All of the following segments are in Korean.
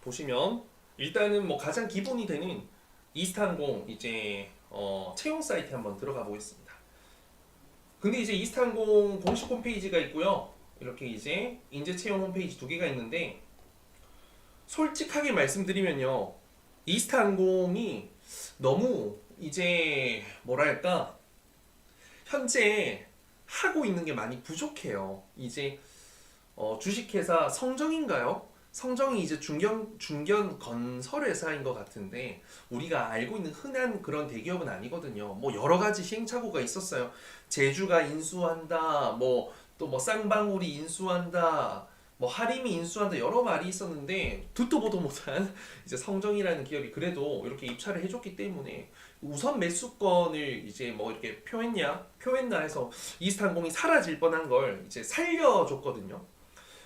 보시면 일단은 뭐 가장 기본이 되는 이스타항공 이제 채용 사이트 한번 들어가 보겠습니다. 근데 이제 이스타항공 공식 홈페이지가 있고요. 이렇게 이제 인재 채용 홈페이지 두 개가 있는데 솔직하게 말씀드리면요. 이스타항공이 너무 이제 뭐랄까 현재 하고 있는 게 많이 부족해요. 이제 주식회사 성정인가요? 성정이 이제 중견 건설 회사인 것 같은데 우리가 알고 있는 흔한 그런 대기업은 아니거든요. 뭐 여러 가지 시행착오가 있었어요. 제주가 인수한다, 뭐 또 뭐 쌍방울이 인수한다, 뭐 하림이 인수한다 여러 말이 있었는데 듣도 보도 못한 이제 성정이라는 기업이 그래도 이렇게 입찰을 해줬기 때문에 우선 매수권을 이제 뭐 이렇게 표했나 해서 이스타항공이 사라질 뻔한 걸 이제 살려줬거든요.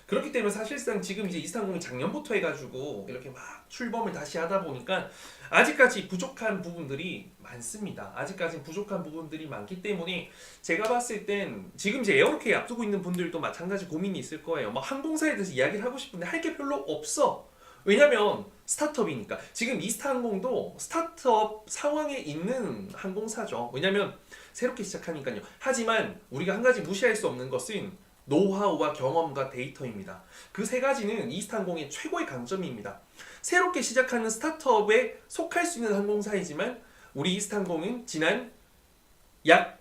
그렇기 때문에 사실상 지금 이제 이스타항공이 작년부터 해가지고 이렇게 막 출범을 다시 하다 보니까 아직까지 부족한 부분들이 많습니다. 아직까지 부족한 부분들이 많기 때문에 제가 봤을 땐 지금 이제 에어로케이 앞두고 있는 분들도 마찬가지 고민이 있을 거예요. 막 항공사에 대해서 이야기를 하고 싶은데 할 게 별로 없어. 왜냐면 스타트업이니까. 지금 이스타항공도 스타트업 상황에 있는 항공사죠. 왜냐면 새롭게 시작하니까요. 하지만 우리가 한 가지 무시할 수 없는 것은 노하우와 경험과 데이터입니다. 그 세 가지는 이스타항공의 최고의 강점입니다. 새롭게 시작하는 스타트업에 속할 수 있는 항공사이지만 우리 이스타항공은 지난 약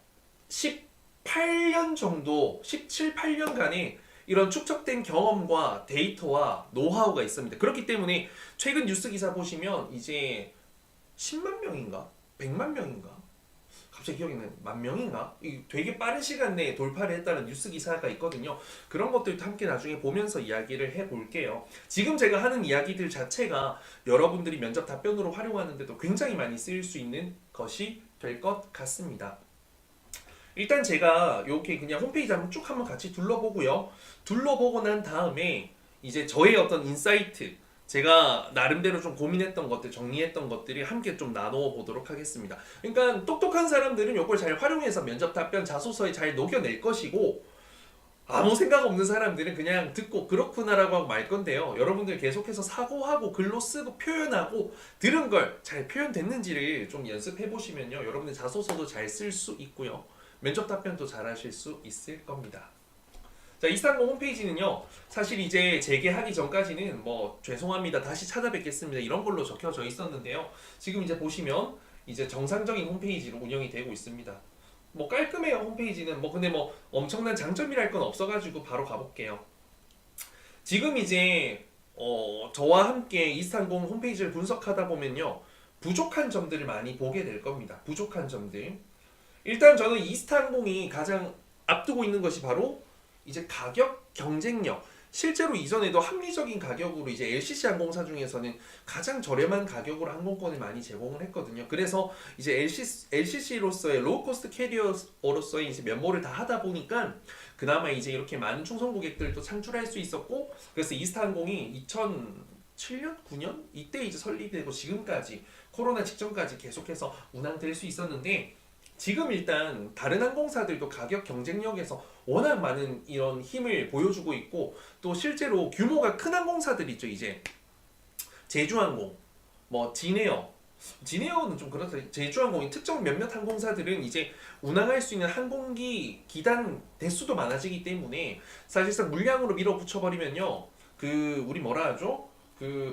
18년 정도, 17, 8년간의 이런 축적된 경험과 데이터와 노하우가 있습니다. 그렇기 때문에 최근 뉴스 기사 보시면 이제 10만 명인가? 100만 명인가? 갑자기 기억이 나요. 만 명인가? 되게 빠른 시간 내에 돌파를 했다는 뉴스 기사가 있거든요. 그런 것들도 함께 나중에 보면서 이야기를 해볼게요. 지금 제가 하는 이야기들 자체가 여러분들이 면접 답변으로 활용하는데도 굉장히 많이 쓰일 수 있는 것이 될 것 같습니다. 일단 제가 이렇게 그냥 홈페이지 한번 같이 둘러보고요. 둘러보고 난 다음에 이제 저의 어떤 인사이트, 제가 나름대로 좀 고민했던 것들, 정리했던 것들이 함께 좀 나누어 보도록 하겠습니다. 그러니까 똑똑한 사람들은 이걸 잘 활용해서 면접 답변 자소서에 잘 녹여낼 것이고 아무 생각 없는 사람들은 그냥 듣고 그렇구나라고 하고 말 건데요. 여러분들 계속해서 사고하고 글로 쓰고 표현하고 들은 걸 잘 표현됐는지를 좀 연습해 보시면요. 여러분들 자소서도 잘 쓸 수 있고요. 면접 답변도 잘 하실 수 있을 겁니다. 자, 이스타항공 홈페이지는요. 사실 이제 재개하기 전까지는 뭐 죄송합니다. 다시 찾아뵙겠습니다. 이런 걸로 적혀져 있었는데요. 지금 이제 보시면 이제 정상적인 홈페이지로 운영이 되고 있습니다. 뭐 깔끔해요. 홈페이지는 뭐 근데 뭐 엄청난 장점이랄 건 없어가지고 바로 가볼게요. 지금 이제 저와 함께 이스타항공 홈페이지를 분석하다 보면요. 부족한 점들을 많이 보게 될 겁니다. 부족한 점들. 일단 저는 이스타항공이 가장 앞두고 있는 것이 바로 이제 가격 경쟁력. 실제로 이전에도 합리적인 가격으로 이제 LCC 항공사 중에서는 가장 저렴한 가격으로 항공권을 많이 제공을 했거든요. 그래서 이제 LCC로서의 로우코스트 캐리어로서의 이제 면모를 다 하다 보니까 그나마 이제 이렇게 많은 충성 고객들도 창출할 수 있었고, 그래서 이스타항공이 2007년, 9년 이때 이제 설립되고 지금까지 코로나 직전까지 계속해서 운항될 수 있었는데. 지금 일단 다른 항공사들도 가격 경쟁력에서 워낙 많은 이런 힘을 보여주고 있고 또 실제로 규모가 큰 항공사들 있죠. 이제 제주항공, 뭐 진에어는 좀 그렇다. 제주항공이 특정 몇몇 항공사들은 이제 운항할 수 있는 항공기 기단 대수도 많아지기 때문에 사실상 물량으로 밀어붙여 버리면요. 우리 뭐라 하죠?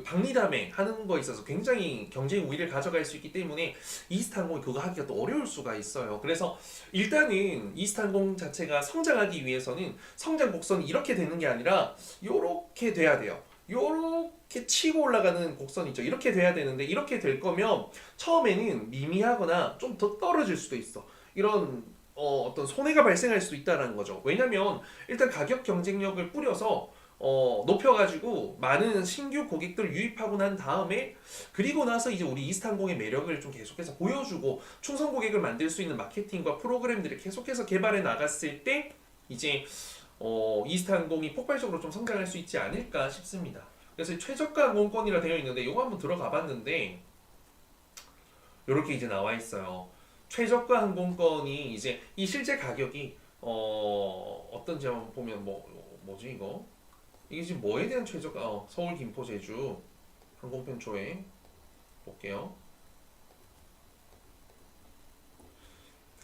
박리담회 하는 거에 있어서 굉장히 경쟁 우위를 가져갈 수 있기 때문에 이스타항공이 그거 하기가 또 어려울 수가 있어요. 그래서 일단은 이스타항공 자체가 성장하기 위해서는 성장 곡선이 이렇게 되는 게 아니라 요렇게 돼야 돼요. 요렇게 치고 올라가는 곡선이 있죠. 이렇게 돼야 되는데 이렇게 될 거면 처음에는 미미하거나 좀 더 떨어질 수도 있어. 이런 어떤 손해가 발생할 수도 있다는 거죠. 왜냐면 일단 가격 경쟁력을 뿌려서 높여가지고 많은 신규 고객들 유입하고 난 다음에 그리고 나서 이제 우리 이스타항공의 매력을 좀 계속해서 보여주고 충성 고객을 만들 수 있는 마케팅과 프로그램들을 계속해서 개발해 나갔을 때 이제 이스타항공이 폭발적으로 좀 성장할 수 있지 않을까 싶습니다. 그래서 최저가 항공권이라 되어 있는데 이거 한번 들어가 봤는데 이렇게 이제 나와 있어요. 최저가 항공권이 이제 이 실제 가격이 어떤지 한번 보면 뭐지 이거? 이게 지금 뭐에 대한 최저가? 서울, 김포, 제주. 항공편초에 볼게요.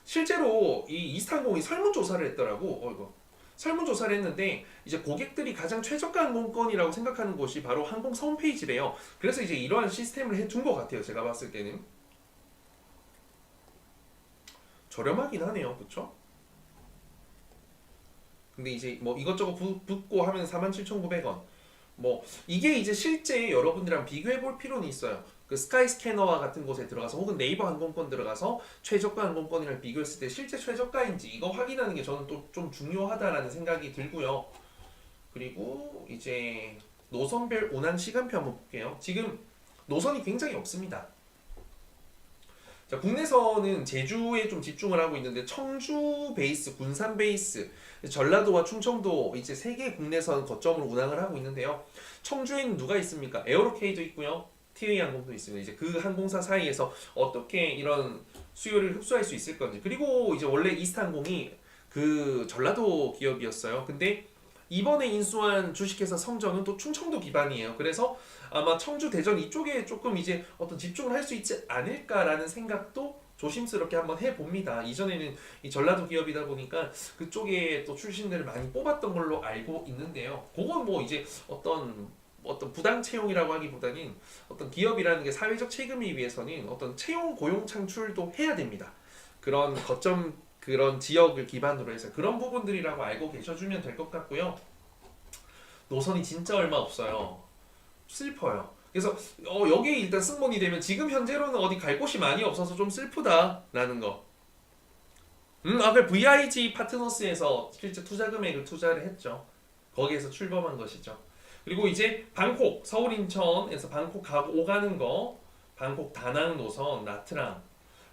실제로 이 이스타항공이 설문조사를 했더라고. 이거 설문조사를 했는데 이제 고객들이 가장 최저가 항공권이라고 생각하는 곳이 바로 항공사 홈페이지래요. 그래서 이제 이러한 시스템을 해둔 것 같아요. 제가 봤을 때는 저렴하긴 하네요, 그쵸? 근데 이제 뭐 이것저것 붙고 하면 47,900원. 뭐 이게 이제 실제 여러분들이랑 비교해 볼 필요는 있어요. 그 스카이스캐너와 같은 곳에 들어가서 혹은 네이버 항공권 들어가서 최저가 항공권이랑 비교했을 때 실제 최저가인지 이거 확인하는 게 저는 또 좀 중요하다라는 생각이 들고요. 그리고 이제 노선별 운항 시간표 한번 볼게요. 지금 노선이 굉장히 없습니다. 자, 국내선은 제주에 좀 집중을 하고 있는데 청주 베이스, 군산 베이스, 전라도와 충청도 이제 세 개 국내선 거점으로 운항을 하고 있는데요. 청주에는 누가 있습니까? 에어로케이도 있고요. 티웨이 항공도 있습니다. 이제 그 항공사 사이에서 어떻게 이런 수요를 흡수할 수 있을 건지. 그리고 이제 원래 이스타항공이 그 전라도 기업이었어요. 근데 이번에 인수한 주식회사 성정은 또 충청도 기반이에요. 그래서 아마 청주, 대전 이쪽에 조금 이제 어떤 집중을 할 수 있지 않을까라는 생각도 조심스럽게 한번 해봅니다. 이전에는 이 전라도 기업이다 보니까 그쪽에 또 출신들을 많이 뽑았던 걸로 알고 있는데요. 그건 뭐 이제 어떤 부당 채용이라고 하기보다는 어떤 기업이라는 게 사회적 책임을 위해서는 어떤 채용 고용 창출도 해야 됩니다. 그런 거점 그런 지역을 기반으로 해서 그런 부분들이라고 알고 계셔주면 될 것 같고요. 노선이 진짜 얼마 없어요. 슬퍼요. 그래서 여기에 일단 승본이 되면 지금 현재로는 어디 갈 곳이 많이 없어서 좀 슬프다라는 거. 그 VIG 파트너스에서 실제 투자 금액을 투자를 했죠. 거기에서 출범한 것이죠. 그리고 이제 방콕, 서울 인천에서 방콕 가고 오가는 거, 방콕 다낭 노선, 나트랑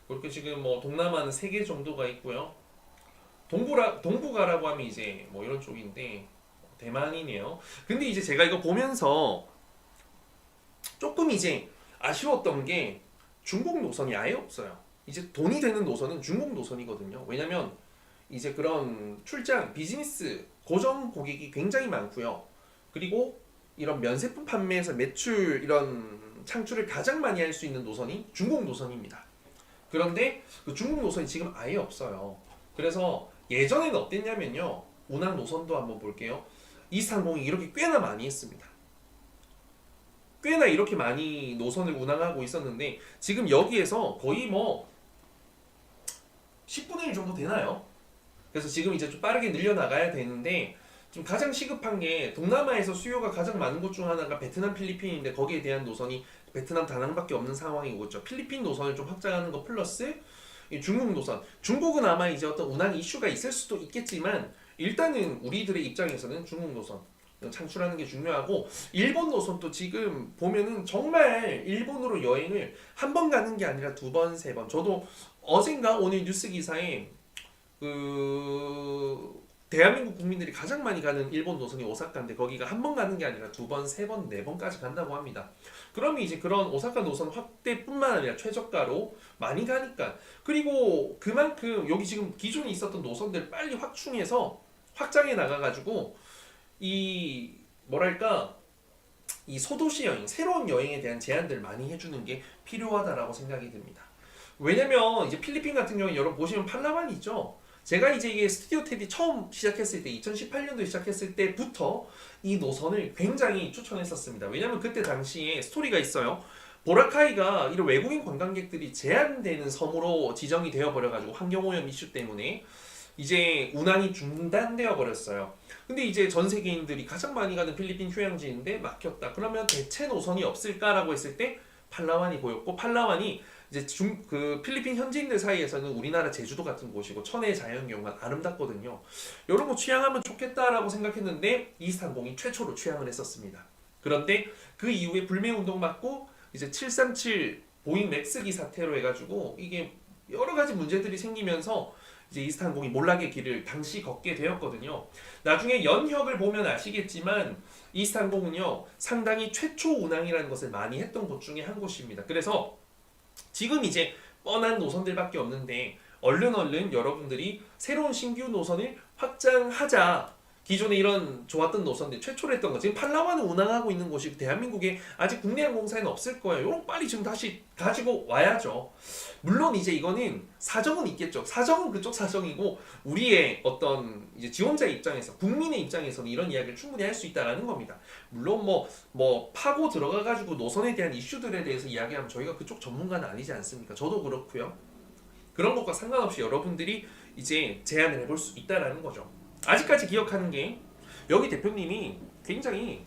그렇게 지금 뭐 동남아는 3개 정도가 있고요. 동부가라고 하면 이제 뭐 이런 쪽인데 대만이네요. 근데 이제 제가 이거 보면서 조금 이제 아쉬웠던 게 중국 노선이 아예 없어요. 이제 돈이 되는 노선은 중국 노선이거든요. 왜냐면 이제 그런 출장, 비즈니스, 고정 고객이 굉장히 많고요. 그리고 이런 면세품 판매에서 매출 이런 창출을 가장 많이 할 수 있는 노선이 중국 노선입니다. 그런데 그 중국 노선이 지금 아예 없어요. 그래서 예전에는 어땠냐면요. 운항 노선도 한번 볼게요. 이스타항공이 이렇게 꽤나 많이 했습니다. 꽤나 이렇게 많이 노선을 운항하고 있었는데 지금 여기에서 거의 뭐 10분의 1 정도 되나요? 그래서 지금 이제 좀 빠르게 늘려나가야 되는데 지금 가장 시급한 게 동남아에서 수요가 가장 많은 곳 중 하나가 베트남, 필리핀인데 거기에 대한 노선이 베트남, 다낭밖에 없는 상황이고 있죠. 필리핀 노선을 좀 확장하는 거 플러스 이 중국 노선. 중국은 아마 이제 어떤 운항 이슈가 있을 수도 있겠지만 일단은 우리들의 입장에서는 중국 노선 창출하는 게 중요하고 일본 노선도 지금 보면은 정말 일본으로 여행을 한 번 가는 게 아니라 2번, 3번. 저도 어젠가 오늘 뉴스 기사에 그 대한민국 국민들이 가장 많이 가는 일본 노선이 오사카인데 거기가 한 번 가는 게 아니라 2번, 3번, 4번까지 간다고 합니다. 그러면 이제 그런 오사카 노선 확대뿐만 아니라 최저가로 많이 가니까 그리고 그만큼 여기 지금 기존에 있었던 노선들 빨리 확충해서 확장해 나가가지고 이 뭐랄까 이 소도시 여행, 새로운 여행에 대한 제안들 많이 해주는 게 필요하다라고 생각이 듭니다. 왜냐면 이제 필리핀 같은 경우에 여러분 보시면 팔라완 있죠. 제가 이제 이게 스튜디오 테디 처음 시작했을 때 2018년도에 시작했을 때부터 이 노선을 굉장히 추천했었습니다. 왜냐면 그때 당시에 스토리가 있어요. 보라카이가 이런 외국인 관광객들이 제한되는 섬으로 지정이 되어 버려가지고 환경오염 이슈 때문에 이제 운항이 중단되어 버렸어요. 근데 이제 전 세계인들이 가장 많이 가는 필리핀 휴양지인데 막혔다. 그러면 대체 노선이 없을까라고 했을 때 팔라완이 보였고 팔라완이 이제 그 필리핀 현지인들 사이에서는 우리나라 제주도 같은 곳이고 천혜의 자연경관 아름답거든요. 이런 거 취향하면 좋겠다라고 생각했는데 이스타항공이 최초로 취향을 했었습니다. 그런데 그 이후에 불매 운동 맞고 이제 737 보잉 맥스기 사태로 해가지고 이게 여러 가지 문제들이 생기면서 이제 이스타항공이 몰락의 길을 당시 걷게 되었거든요. 나중에 연혁을 보면 아시겠지만 이스타항공은요 상당히 최초 운항이라는 것을 많이 했던 곳 중에 한 곳입니다. 그래서 지금 이제 뻔한 노선들밖에 없는데 얼른 여러분들이 새로운 신규 노선을 확장하자 기존에 이런 좋았던 노선들 최초로 했던 거 지금 팔라완을 운항하고 있는 곳이 대한민국에 아직 국내 항공사에는 없을 거예요. 이런 빨리 지금 다시 가지고 와야죠. 물론 이제 이거는 사정은 있겠죠. 사정은 그쪽 사정이고 우리의 어떤 이제 지원자 입장에서 국민의 입장에서는 이런 이야기를 충분히 할 수 있다라는 겁니다. 물론 뭐 파고 들어가 가지고 노선에 대한 이슈들에 대해서 이야기하면 저희가 그쪽 전문가는 아니지 않습니까? 저도 그렇고요. 그런 것과 상관없이 여러분들이 이제 제안을 해볼 수 있다라는 거죠. 아직까지 기억하는 게 여기 대표님이 굉장히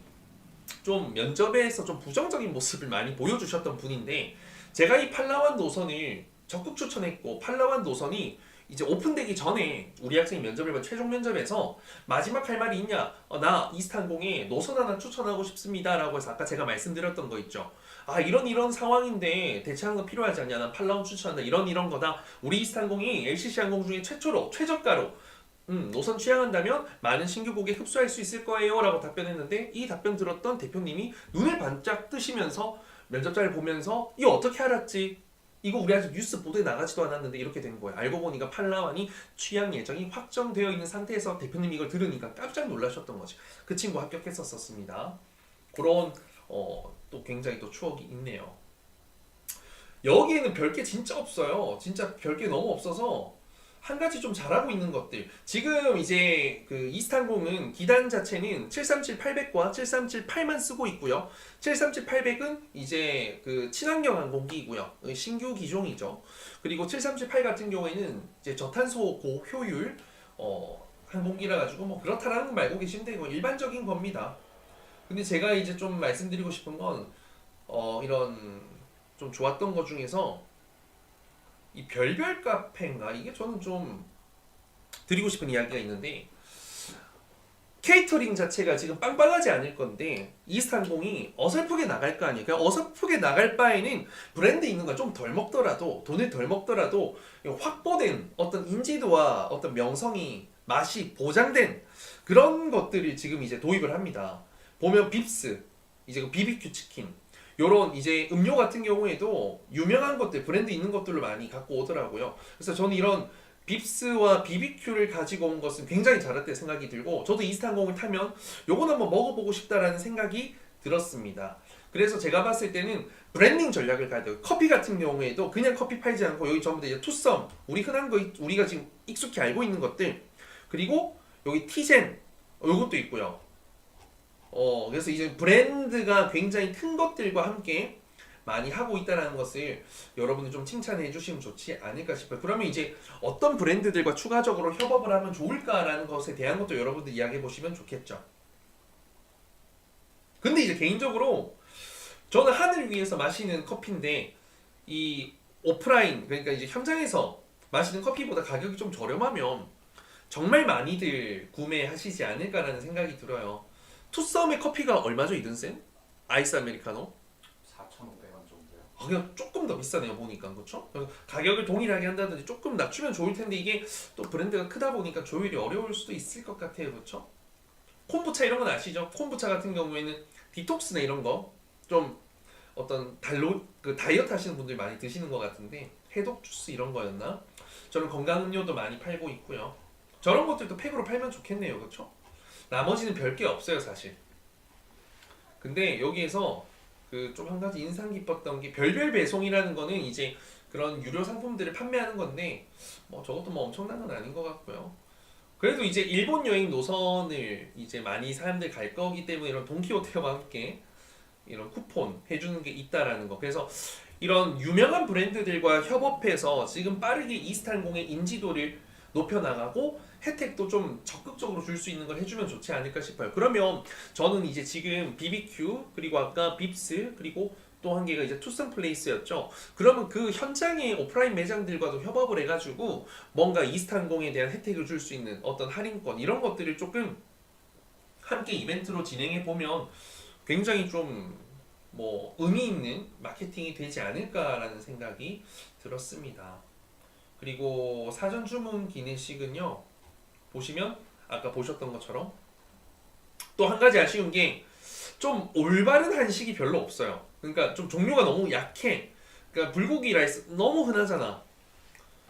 좀 면접에서 좀 부정적인 모습을 많이 보여주셨던 분인데 제가 이 팔라완 노선을 적극 추천했고 팔라완 노선이 이제 오픈되기 전에 우리 학생이 면접을 본 최종 면접에서 마지막 할 말이 있냐? 나 이스탄공에 노선 하나 추천하고 싶습니다 라고 해서 아까 제가 말씀드렸던 거 있죠. 아 이런 상황인데 대체하는 거 필요하지 않냐? 난 팔라완 추천한다. 이런 거다. 우리 이스탄공이 LCC 항공 중에 최초로 최저가로 노선 취향한다면 많은 신규 고객 흡수할 수 있을 거예요 라고 답변했는데 이 답변 들었던 대표님이 눈을 반짝 뜨시면서 면접자를 보면서 이거 어떻게 알았지? 이거 우리 아직 뉴스 보도에 나가지도 않았는데 이렇게 된 거예요. 알고 보니까 팔라완이 취향 예정이 확정되어 있는 상태에서 대표님이 이걸 들으니까 깜짝 놀라셨던 거지. 그 친구 합격했었습니다. 그런 또 굉장히 또 추억이 있네요. 여기에는 별게 진짜 없어요. 진짜 별게 너무 없어서 한 가지 좀 잘하고 있는 것들. 지금 이제 그 이스탄공은 기단 자체는 737-800과 737-8만 쓰고 있고요. 737-800은 이제 그 친환경 항공기이고요. 신규 기종이죠. 그리고 737-8 같은 경우에는 이제 저탄소 고효율 항공기라 가지고 뭐 그렇다라는 거 알고 계시면 되고 일반적인 겁니다. 근데 제가 이제 좀 말씀드리고 싶은 건 이런 좀 좋았던 것 중에서 이 별별 카페인가 이게 저는 좀 드리고 싶은 이야기가 있는데 케이터링 자체가 지금 빵빵하지 않을 건데 이스탄공이 어설프게 나갈 거 아니에요. 그냥 어설프게 나갈 바에는 브랜드 있는 거 좀 덜 먹더라도 돈을 덜 먹더라도 확보된 어떤 인지도와 어떤 명성이 맛이 보장된 그런 것들을 지금 이제 도입을 합니다. 보면 빕스 이제 그 BBQ 치킨 요런 이제 음료 같은 경우에도 유명한 것들 브랜드 있는 것들로 많이 갖고 오더라고요. 그래서 저는 이런 빕스와 BBQ를 가지고 온 것은 굉장히 잘했다 생각이 들고 저도 이스탄공을 타면 요건 한번 먹어보고 싶다라는 생각이 들었습니다. 그래서 제가 봤을 때는 브랜딩 전략을 가야 돼요. 커피 같은 경우에도 그냥 커피 팔지 않고 여기 전부 다 이제 투썸 우리 흔한 거 우리가 지금 익숙히 알고 있는 것들 그리고 여기 티젠 요것도 있고요. 그래서 이제 브랜드가 굉장히 큰 것들과 함께 많이 하고 있다는 것을 여러분들 좀 칭찬해 주시면 좋지 않을까 싶어요. 그러면 이제 어떤 브랜드들과 추가적으로 협업을 하면 좋을까라는 것에 대한 것도 여러분들 이야기해 보시면 좋겠죠. 근데 이제 개인적으로 저는 하늘 위에서 마시는 커피인데 이 오프라인 그러니까 이제 현장에서 마시는 커피보다 가격이 좀 저렴하면 정말 많이들 구매하시지 않을까라는 생각이 들어요. 투썸의 커피가 얼마죠 이든센? 아이스 아메리카노? 4,500원 정도요. 그냥 조금 더 비싸네요 보니까 그렇죠? 가격을 동일하게 한다든지 조금 낮추면 좋을 텐데 이게 또 브랜드가 크다 보니까 조율이 어려울 수도 있을 것 같아요 그렇죠? 콤부차 이런 건 아시죠? 콤부차 같은 경우에는 디톡스나 이런 거 좀 어떤 그 다이어트 하시는 분들이 많이 드시는 것 같은데 해독 주스 이런 거였나? 저는 건강 음료도 많이 팔고 있고요. 저런 것들도 팩으로 팔면 좋겠네요 그렇죠? 나머지는 별게 없어요 사실. 근데 여기에서 그 좀 한 가지 인상 깊었던 게 별별 배송이라는 거는 이제 그런 유료 상품들을 판매하는 건데 뭐 저것도 뭐 엄청난 건 아닌 것 같고요. 그래도 이제 일본 여행 노선을 이제 많이 사람들 갈 거기 때문에 이런 돈키호테와 함께 이런 쿠폰 해주는 게 있다라는 거. 그래서 이런 유명한 브랜드들과 협업해서 지금 빠르게 이스탄공의 인지도를 높여나가고 혜택도 좀 적극적으로 줄 수 있는 걸 해주면 좋지 않을까 싶어요. 그러면 저는 이제 지금 BBQ 그리고 아까 빕스 그리고 또 한 개가 이제 투썸 플레이스였죠. 그러면 그 현장의 오프라인 매장들과도 협업을 해가지고 뭔가 이스탄공에 대한 혜택을 줄 수 있는 어떤 할인권 이런 것들을 조금 함께 이벤트로 진행해 보면 굉장히 좀 뭐 의미 있는 마케팅이 되지 않을까라는 생각이 들었습니다. 그리고 사전 주문 기내식은요 보시면 아까 보셨던 것처럼 또 한 가지 아쉬운 게 좀 올바른 한식이 별로 없어요. 그러니까 좀 종류가 너무 약해. 그러니까 불고기 라이스 너무 흔하잖아.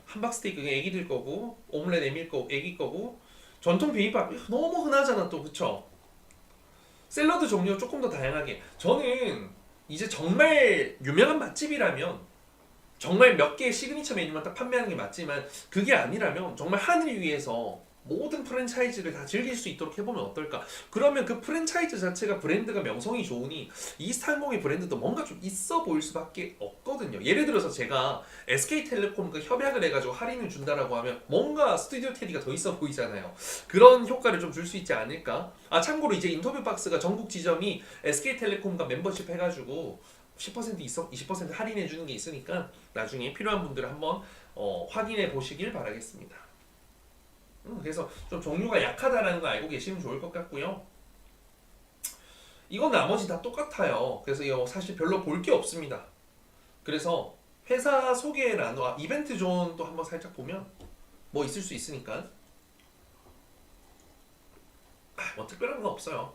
함박스테이크 애기들 거고 오믈렛 애밀 거 애기 거고 전통 비빔밥 너무 흔하잖아 또 그쵸? 샐러드 종류 조금 더 다양하게. 저는 이제 정말 유명한 맛집이라면 정말 몇 개의 시그니처 메뉴만 딱 판매하는 게 맞지만 그게 아니라면 정말 하늘 위에서 모든 프랜차이즈를 다 즐길 수 있도록 해보면 어떨까? 그러면 그 프랜차이즈 자체가 브랜드가 명성이 좋으니 이스타항공의 브랜드도 뭔가 좀 있어 보일 수밖에 없거든요. 예를 들어서 제가 SK텔레콤과 협약을 해가지고 할인을 준다라고 하면 뭔가 스튜디오 테디가 더 있어 보이잖아요. 그런 효과를 좀 줄 수 있지 않을까? 아 참고로 이제 인터뷰 박스가 전국 지점이 SK텔레콤과 멤버십 해가지고 10% 있어 20% 할인해 주는 게 있으니까 나중에 필요한 분들은 한번 확인해 보시길 바라겠습니다. 그래서 좀 종류가 약하다라는 거 알고 계시면 좋을 것 같고요. 이건 나머지 다 똑같아요. 그래서 이거 사실 별로 볼 게 없습니다. 그래서 회사 소개란 이벤트 존도 한번 살짝 보면 뭐 있을 수 있으니까 뭐 특별한 건 없어요.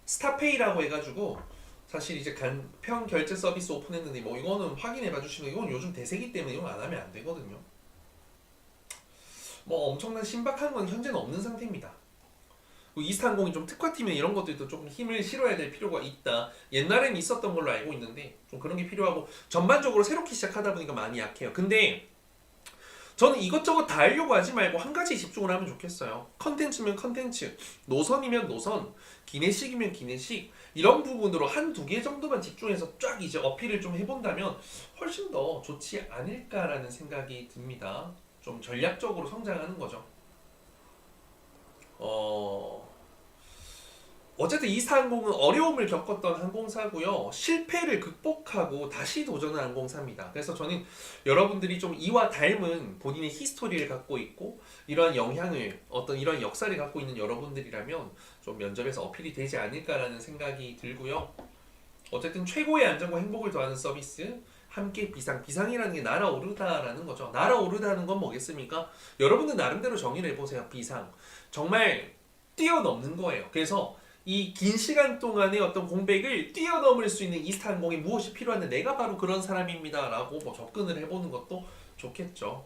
스타페이라고 해가지고 사실 이제 간편 결제 서비스 오픈했는데 뭐 이거는 확인해 봐주시면 이건 요즘 대세기 때문에 이건 안 하면 안 되거든요. 뭐 엄청난 신박한 건 현재는 없는 상태입니다. 이스타항공이 좀 특화팀이나 이런 것들도 조금 힘을 실어야 될 필요가 있다. 옛날엔 있었던 걸로 알고 있는데 좀 그런 게 필요하고 전반적으로 새롭게 시작하다 보니까 많이 약해요. 근데 저는 이것저것 다 하려고 하지 말고 한 가지 집중을 하면 좋겠어요. 컨텐츠면 컨텐츠, 노선이면 노선, 기내식이면 기내식 이런 부분으로 한두 개 정도만 집중해서 쫙 이제 어필을 좀 해본다면 훨씬 더 좋지 않을까라는 생각이 듭니다. 좀 전략적으로 성장하는 거죠. 어쨌든 이스타항공은 어려움을 겪었던 항공사고요. 실패를 극복하고 다시 도전한 항공사입니다. 그래서 저는 여러분들이 좀 이와 닮은 본인의 히스토리를 갖고 있고 이러한 영향을 어떤 이러한 역사를 갖고 있는 여러분들이라면 좀 면접에서 어필이 되지 않을까라는 생각이 들고요. 어쨌든 최고의 안정과 행복을 더하는 서비스 함께 비상이라는 게 날아오르다라는 거죠. 날아오르다는 건 뭐겠습니까? 여러분들 나름대로 정의를 해보세요. 비상 정말 뛰어넘는 거예요. 그래서 이 긴 시간 동안의 어떤 공백을 뛰어넘을 수 있는 이스타항공에 무엇이 필요한데 내가 바로 그런 사람입니다 라고 뭐 접근을 해보는 것도 좋겠죠.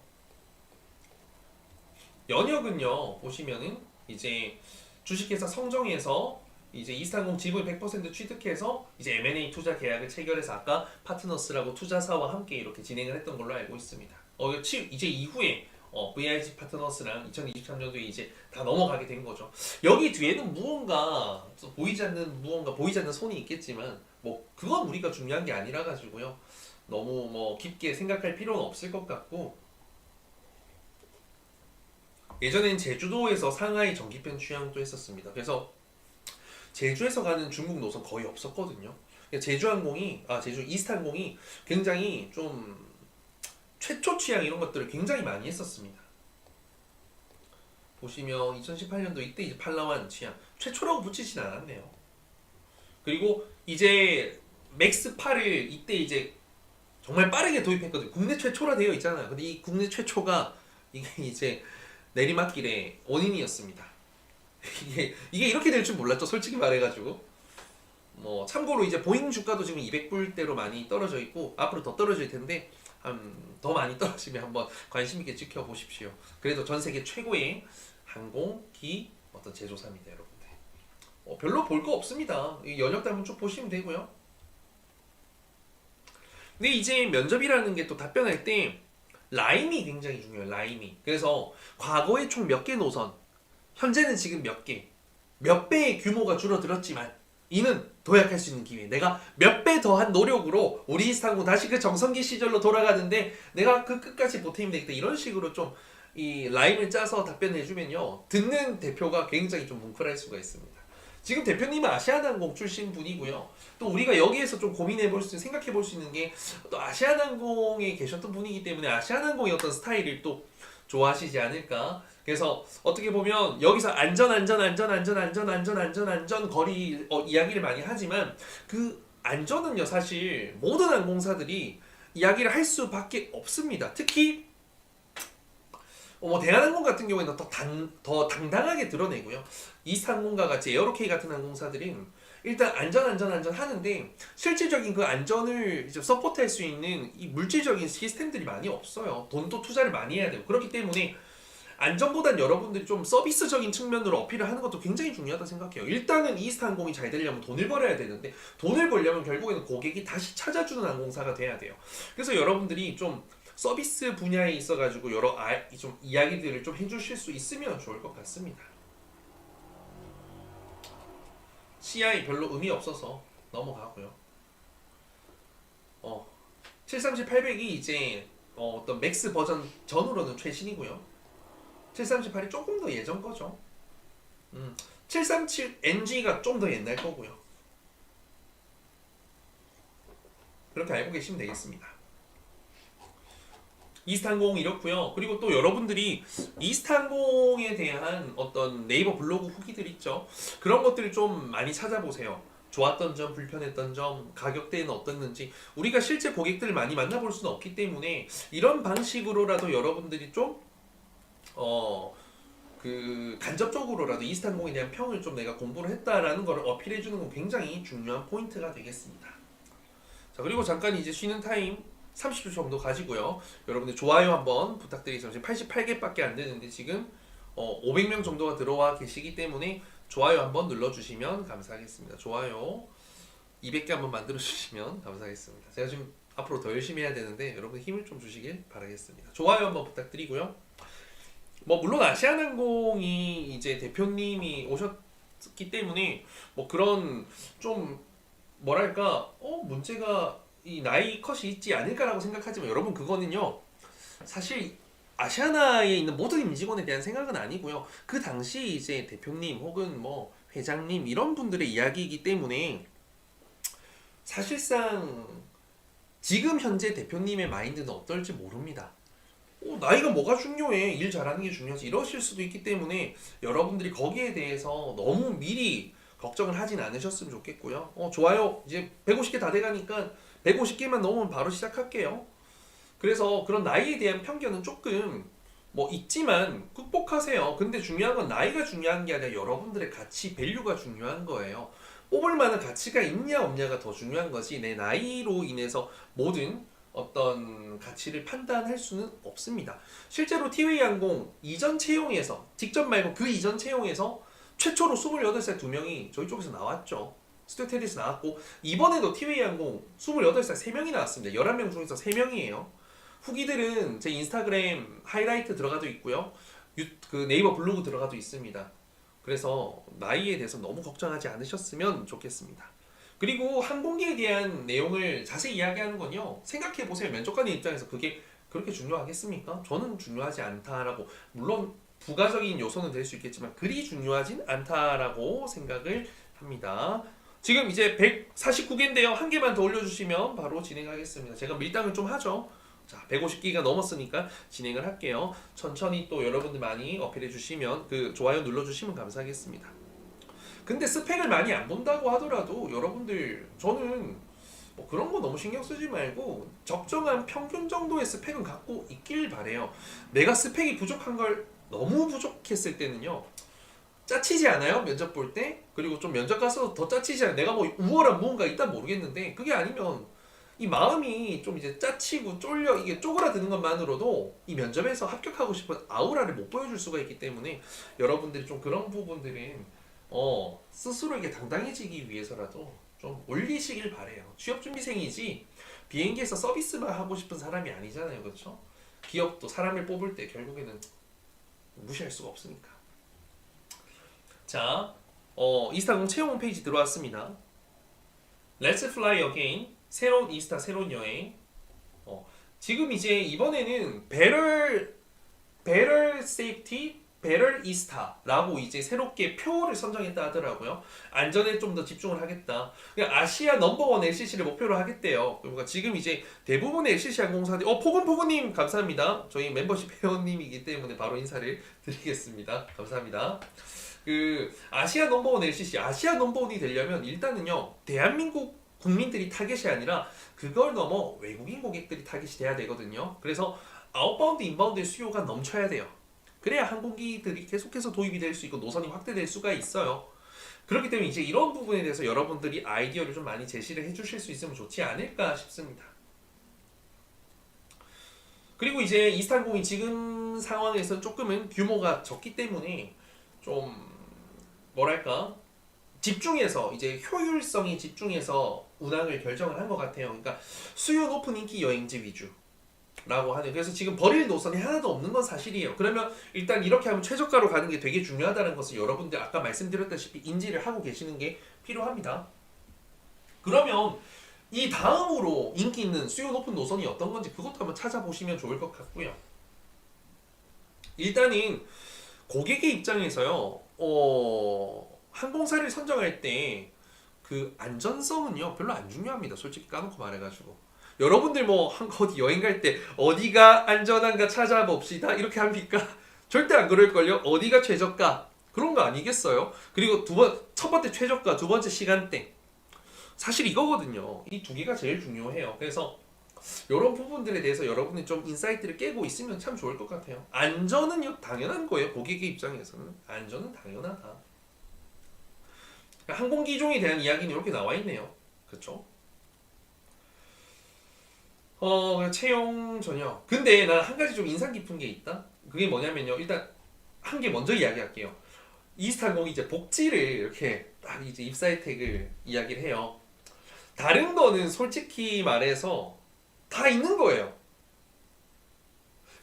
연역은요 보시면은 이제 주식회사 성정에서 이제 이스타항공 지분 100% 취득해서 이제 M&A 투자 계약을 체결해서 아까 파트너스라고 투자사와 함께 이렇게 진행을 했던 걸로 알고 있습니다. 이제 이후에 VIG 파트너스랑 2023년도에 이제 다 넘어가게 된 거죠. 여기 뒤에는 무언가 보이지 않는 손이 있겠지만 뭐 그건 우리가 중요한 게 아니라 가지고요. 너무 뭐 깊게 생각할 필요는 없을 것 같고 예전엔 제주도에서 상하이 전기편 취항도 했었습니다. 그래서 제주에서 가는 중국 노선 거의 없었거든요. 제주 이스타항공이 굉장히 좀 최초 취향 이런 것들을 굉장히 많이 했었습니다. 보시면 2018년도 이때 이제 팔라완 취향 최초라고 붙이진 않았네요. 그리고 이제 맥스 8을 이때 이제 정말 빠르게 도입했거든요. 국내 최초라 되어 있잖아요. 근데 이 국내 최초가 이게 이제 내리막길의 원인이었습니다. 이게 이렇게 될 줄 몰랐죠. 솔직히 말해가지고. 뭐 참고로 이제 보잉 주가도 지금 200불대로 많이 떨어져 있고 앞으로 더 떨어질 텐데 더 많이 떨어지면 한번 관심 있게 지켜보십시오. 그래도 전 세계 최고의 항공기 어떤 제조사입니다, 여러분들. 별로 볼 거 없습니다. 연역 한번 쭉 보시면 되고요. 근데 이제 면접이라는 게 또 답변할 때 라임이 굉장히 중요해요. 라임이. 그래서 과거에 총 몇 개 노선, 현재는 지금 몇 배의 규모가 줄어들었지만 이는 도약할 수 있는 기회. 내가 몇 배 더한 노력으로 우리 이스타항공 다시 그 정성기 시절로 돌아가는데 내가 그 끝까지 보탬이 되겠다. 이런 식으로 좀 이 라임을 짜서 답변을 해주면요. 듣는 대표가 굉장히 좀 뭉클할 수가 있습니다. 지금 대표님은 아시아나항공 출신 분이고요. 또 우리가 여기에서 좀 생각해 볼 수 있는 게 또 아시아나항공에 계셨던 분이기 때문에 아시아나항공의 어떤 스타일을 또 좋아하시지 않을까. 그래서 어떻게 보면 여기서 안전 거리 이야기를 많이 하지만 그 안전은요 사실 모든 항공사들이 이야기를 할 수밖에 없습니다. 특히 뭐 대한항공 같은 경우에는 더 당당하게 드러내고요. 이스타항공과 같이 에어로케이 같은 항공사들은 일단 안전 하는데 실질적인 그 안전을 이제 서포트할 수 있는 이 물질적인 시스템들이 많이 없어요. 돈도 투자를 많이 해야 되고 그렇기 때문에 안전보단 여러분들이 좀 서비스적인 측면으로 어필을 하는 것도 굉장히 중요하다 생각해요. 일단은 이스타항공이 잘 되려면 돈을 벌어야 되는데 돈을 벌려면 결국에는 고객이 다시 찾아주는 항공사가 돼야 돼요. 그래서 여러분들이 좀 서비스 분야에 있어가지고 여러 좀 이야기들을 좀 해주실 수 있으면 좋을 것 같습니다. CI 별로 의미 없어서 넘어가고요. 737, 800이 이제 어떤 맥스 버전 전으로는 최신이고요. 738이 조금 더 예전 거죠. 737 NG가 좀 더 옛날 거고요. 그렇게 알고 계시면 되겠습니다. 이스타항공 이렇고요. 그리고 또 여러분들이 이스타항공에 대한 어떤 네이버 블로그 후기들 있죠. 그런 것들을 좀 많이 찾아보세요. 좋았던 점, 불편했던 점, 가격대는 어떻는지 우리가 실제 고객들을 많이 만나볼 수는 없기 때문에 이런 방식으로라도 여러분들이 좀 간접적으로라도 이스타항공에 대한 평을 좀 내가 공부를 했다라는 걸 어필해주는 건 굉장히 중요한 포인트가 되겠습니다. 자, 그리고 잠깐 이제 쉬는 타임 30초 정도 가지고요. 여러분들 좋아요 한번 부탁드리겠습니다. 지금 88개밖에 안 되는데 지금 500명 정도가 들어와 계시기 때문에 좋아요 한번 눌러주시면 감사하겠습니다. 좋아요 200개 한번 만들어주시면 감사하겠습니다. 제가 지금 앞으로 더 열심히 해야 되는데 여러분 힘을 좀 주시길 바라겠습니다. 좋아요 한번 부탁드리고요. 물론 아시아나항공이 이제 대표님이 오셨기 때문에 그런 좀 뭐랄까 문제가 이 나이 컷이 있지 않을까라고 생각하지만 여러분 그거는요 사실 아시아나에 있는 모든 임직원에 대한 생각은 아니고요. 그 당시 이제 대표님 혹은 회장님 이런 분들의 이야기이기 때문에 사실상 지금 현재 대표님의 마인드는 어떨지 모릅니다. 나이가 뭐가 중요해? 일 잘하는 게 중요하지. 이러실 수도 있기 때문에 여러분들이 거기에 대해서 너무 미리 걱정을 하진 않으셨으면 좋겠고요. 좋아요. 이제 150개 다 돼가니까 150개만 넘으면 바로 시작할게요. 그래서 그런 나이에 대한 편견은 조금 있지만 극복하세요. 근데 중요한 건 나이가 중요한 게 아니라 여러분들의 가치, 밸류가 중요한 거예요. 뽑을 만한 가치가 있냐 없냐가 더 중요한 거지 내 나이로 인해서 모든 어떤 가치를 판단할 수는 없습니다. 실제로 티웨이 항공 이전 채용에서 직접 말고 그 이전 채용에서 최초로 28살 2명이 저희 쪽에서 나왔죠. 스튜어디스 나왔고 이번에도 티웨이 항공 28살 3명이 나왔습니다. 11명 중에서 3명이에요. 후기들은 제 인스타그램 하이라이트 들어가도 있고요. 그 네이버 블로그 들어가도 있습니다. 그래서 나이에 대해서 너무 걱정하지 않으셨으면 좋겠습니다. 그리고 항공기에 대한 내용을 자세히 이야기하는 건요. 생각해보세요. 면접관의 입장에서 그게 그렇게 중요하겠습니까? 저는 중요하지 않다라고 물론 부가적인 요소는 될 수 있겠지만 그리 중요하진 않다라고 생각을 합니다. 지금 이제 149개인데요. 한 개만 더 올려주시면 바로 진행하겠습니다. 제가 밀당을 좀 하죠. 자, 150개가 넘었으니까 진행을 할게요. 천천히 또 여러분들 많이 어필해 주시면 그 좋아요 눌러주시면 감사하겠습니다. 근데 스펙을 많이 안 본다고 하더라도 여러분들 저는 그런 거 너무 신경 쓰지 말고 적정한 평균 정도의 스펙은 갖고 있길 바래요. 내가 스펙이 부족한 걸 너무 부족했을 때는요. 짜치지 않아요? 면접 볼 때? 그리고 좀 면접 가서 더 짜치지 않아요? 내가 우월한 무언가 있다 모르겠는데 그게 아니면 이 마음이 좀 이제 짜치고 쫄려 이게 쪼그라드는 것만으로도 이 면접에서 합격하고 싶은 아우라를 못 보여줄 수가 있기 때문에 여러분들이 좀 그런 부분들은 스스로에게 당당해지기 위해서라도 좀 올리시길 바래요. 취업준비생이지 비행기에서 서비스만 하고 싶은 사람이 아니잖아요. 그렇죠? 기업도 사람을 뽑을 때 결국에는 무시할 수가 없으니까. 자, 이스타공 채용 홈페이지 들어왔습니다. Let's fly again. 새로운 이스타, 새로운 여행. 지금 이제 이번에는 배럴 세이프티, 배럴 이스타라고 이제 새롭게 표어를 선정했다 하더라고요. 안전에 좀 더 집중을 하겠다. 그냥 아시아 넘버원 LCC를 목표로 하겠대요. 그러니까 지금 이제 대부분의 LCC 항공사들이 포근포근님 감사합니다. 저희 멤버십 회원님이기 때문에 바로 인사를 드리겠습니다. 감사합니다. 그 아시아 넘버원 LCC, 아시아 넘버원이 되려면 일단은요 대한민국 국민들이 타겟이 아니라 그걸 넘어 외국인 고객들이 타겟이 돼야 되거든요. 그래서 아웃바운드, 인바운드의 수요가 넘쳐야 돼요. 그래야 항공기들이 계속해서 도입이 될 수 있고 노선이 확대될 수가 있어요. 그렇기 때문에 이제 이런 부분에 대해서 여러분들이 아이디어를 좀 많이 제시를 해주실 수 있으면 좋지 않을까 싶습니다. 그리고 이제 이스탄공이 지금 상황에서 조금은 규모가 적기 때문에 좀 뭐랄까 집중해서 이제 효율성이 집중해서 운항을 결정을 한 것 같아요. 그러니까 수요 높은 인기 여행지 위주라고 하는. 그래서 지금 버릴 노선이 하나도 없는 건 사실이에요. 그러면 일단 이렇게 하면 최저가로 가는 게 되게 중요하다는 것을 여러분들 아까 말씀드렸다시피 인지를 하고 계시는 게 필요합니다. 그러면 이 다음으로 인기 있는 수요 높은 노선이 어떤 건지 그것도 한번 찾아보시면 좋을 것 같고요. 일단은 고객의 입장에서요. 항공사를 선정할 때 그 안전성은요 별로 안 중요합니다. 솔직히 까놓고 말해가지고 여러분들 뭐 어디 여행 갈 때 어디가 안전한가 찾아봅시다 이렇게 합니까? 절대 안 그럴걸요. 어디가 최저가 그런 거 아니겠어요? 그리고 첫 번째 최저가, 두 번째 시간대 사실 이거거든요. 이 두 개가 제일 중요해요. 그래서 이런 부분들에 대해서 여러분이 좀 인사이트를 깨고 있으면 참 좋을 것 같아요. 안전은요 당연한 거예요. 고객의 입장에서는 안전은 당연하다. 항공기종에 대한 이야기는 이렇게 나와 있네요. 그렇죠? 채용 전형. 근데 난 한 가지 좀 인상 깊은 게 있다. 그게 뭐냐면요. 일단 한 개 먼저 이야기할게요. 이스타항공이 이제 복지를 이렇게 딱 이제 입사 혜택을 이야기를 해요. 다른 거는 솔직히 말해서 다 있는 거예요.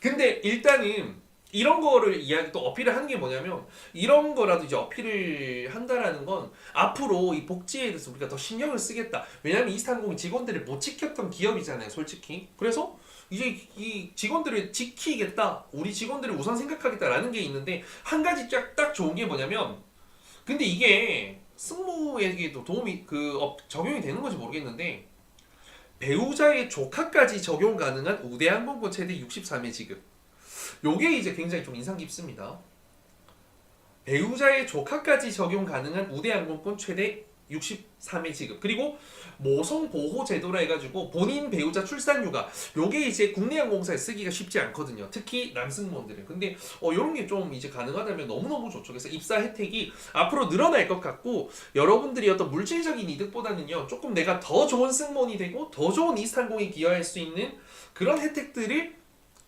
근데 일단은 이런 거를 또 어필을 하는 게 뭐냐면 이런 거라도 이제 어필을 한다라는 건 앞으로 이 복지에 대해서 우리가 더 신경을 쓰겠다. 왜냐면 이스타항공이 직원들을 못 지켰던 기업이잖아요, 솔직히. 그래서 이제 이 직원들을 지키겠다, 우리 직원들을 우선 생각하겠다라는 게 있는데 한 가지 딱 좋은 게 뭐냐면 근데 이게 승무에게도 도움이 적용이 되는 건지 모르겠는데 배우자의 조카까지 적용 가능한 우대항공권 최대 63회 지급. 요게 이제 굉장히 좀 인상 깊습니다. 배우자의 조카까지 적용 가능한 우대항공권 최대 63회 지급. 그리고 모성 보호 제도라 해가지고 본인 배우자 출산휴가. 요게 이제 국내 항공사에 쓰기가 쉽지 않거든요. 특히 남승무원들은. 근데 요런 게 좀 이제 가능하다면 너무너무 좋죠. 그래서 입사 혜택이 앞으로 늘어날 것 같고 여러분들이 어떤 물질적인 이득보다는요 조금 내가 더 좋은 승무원이 되고 더 좋은 이스타항공에 기여할 수 있는 그런 혜택들을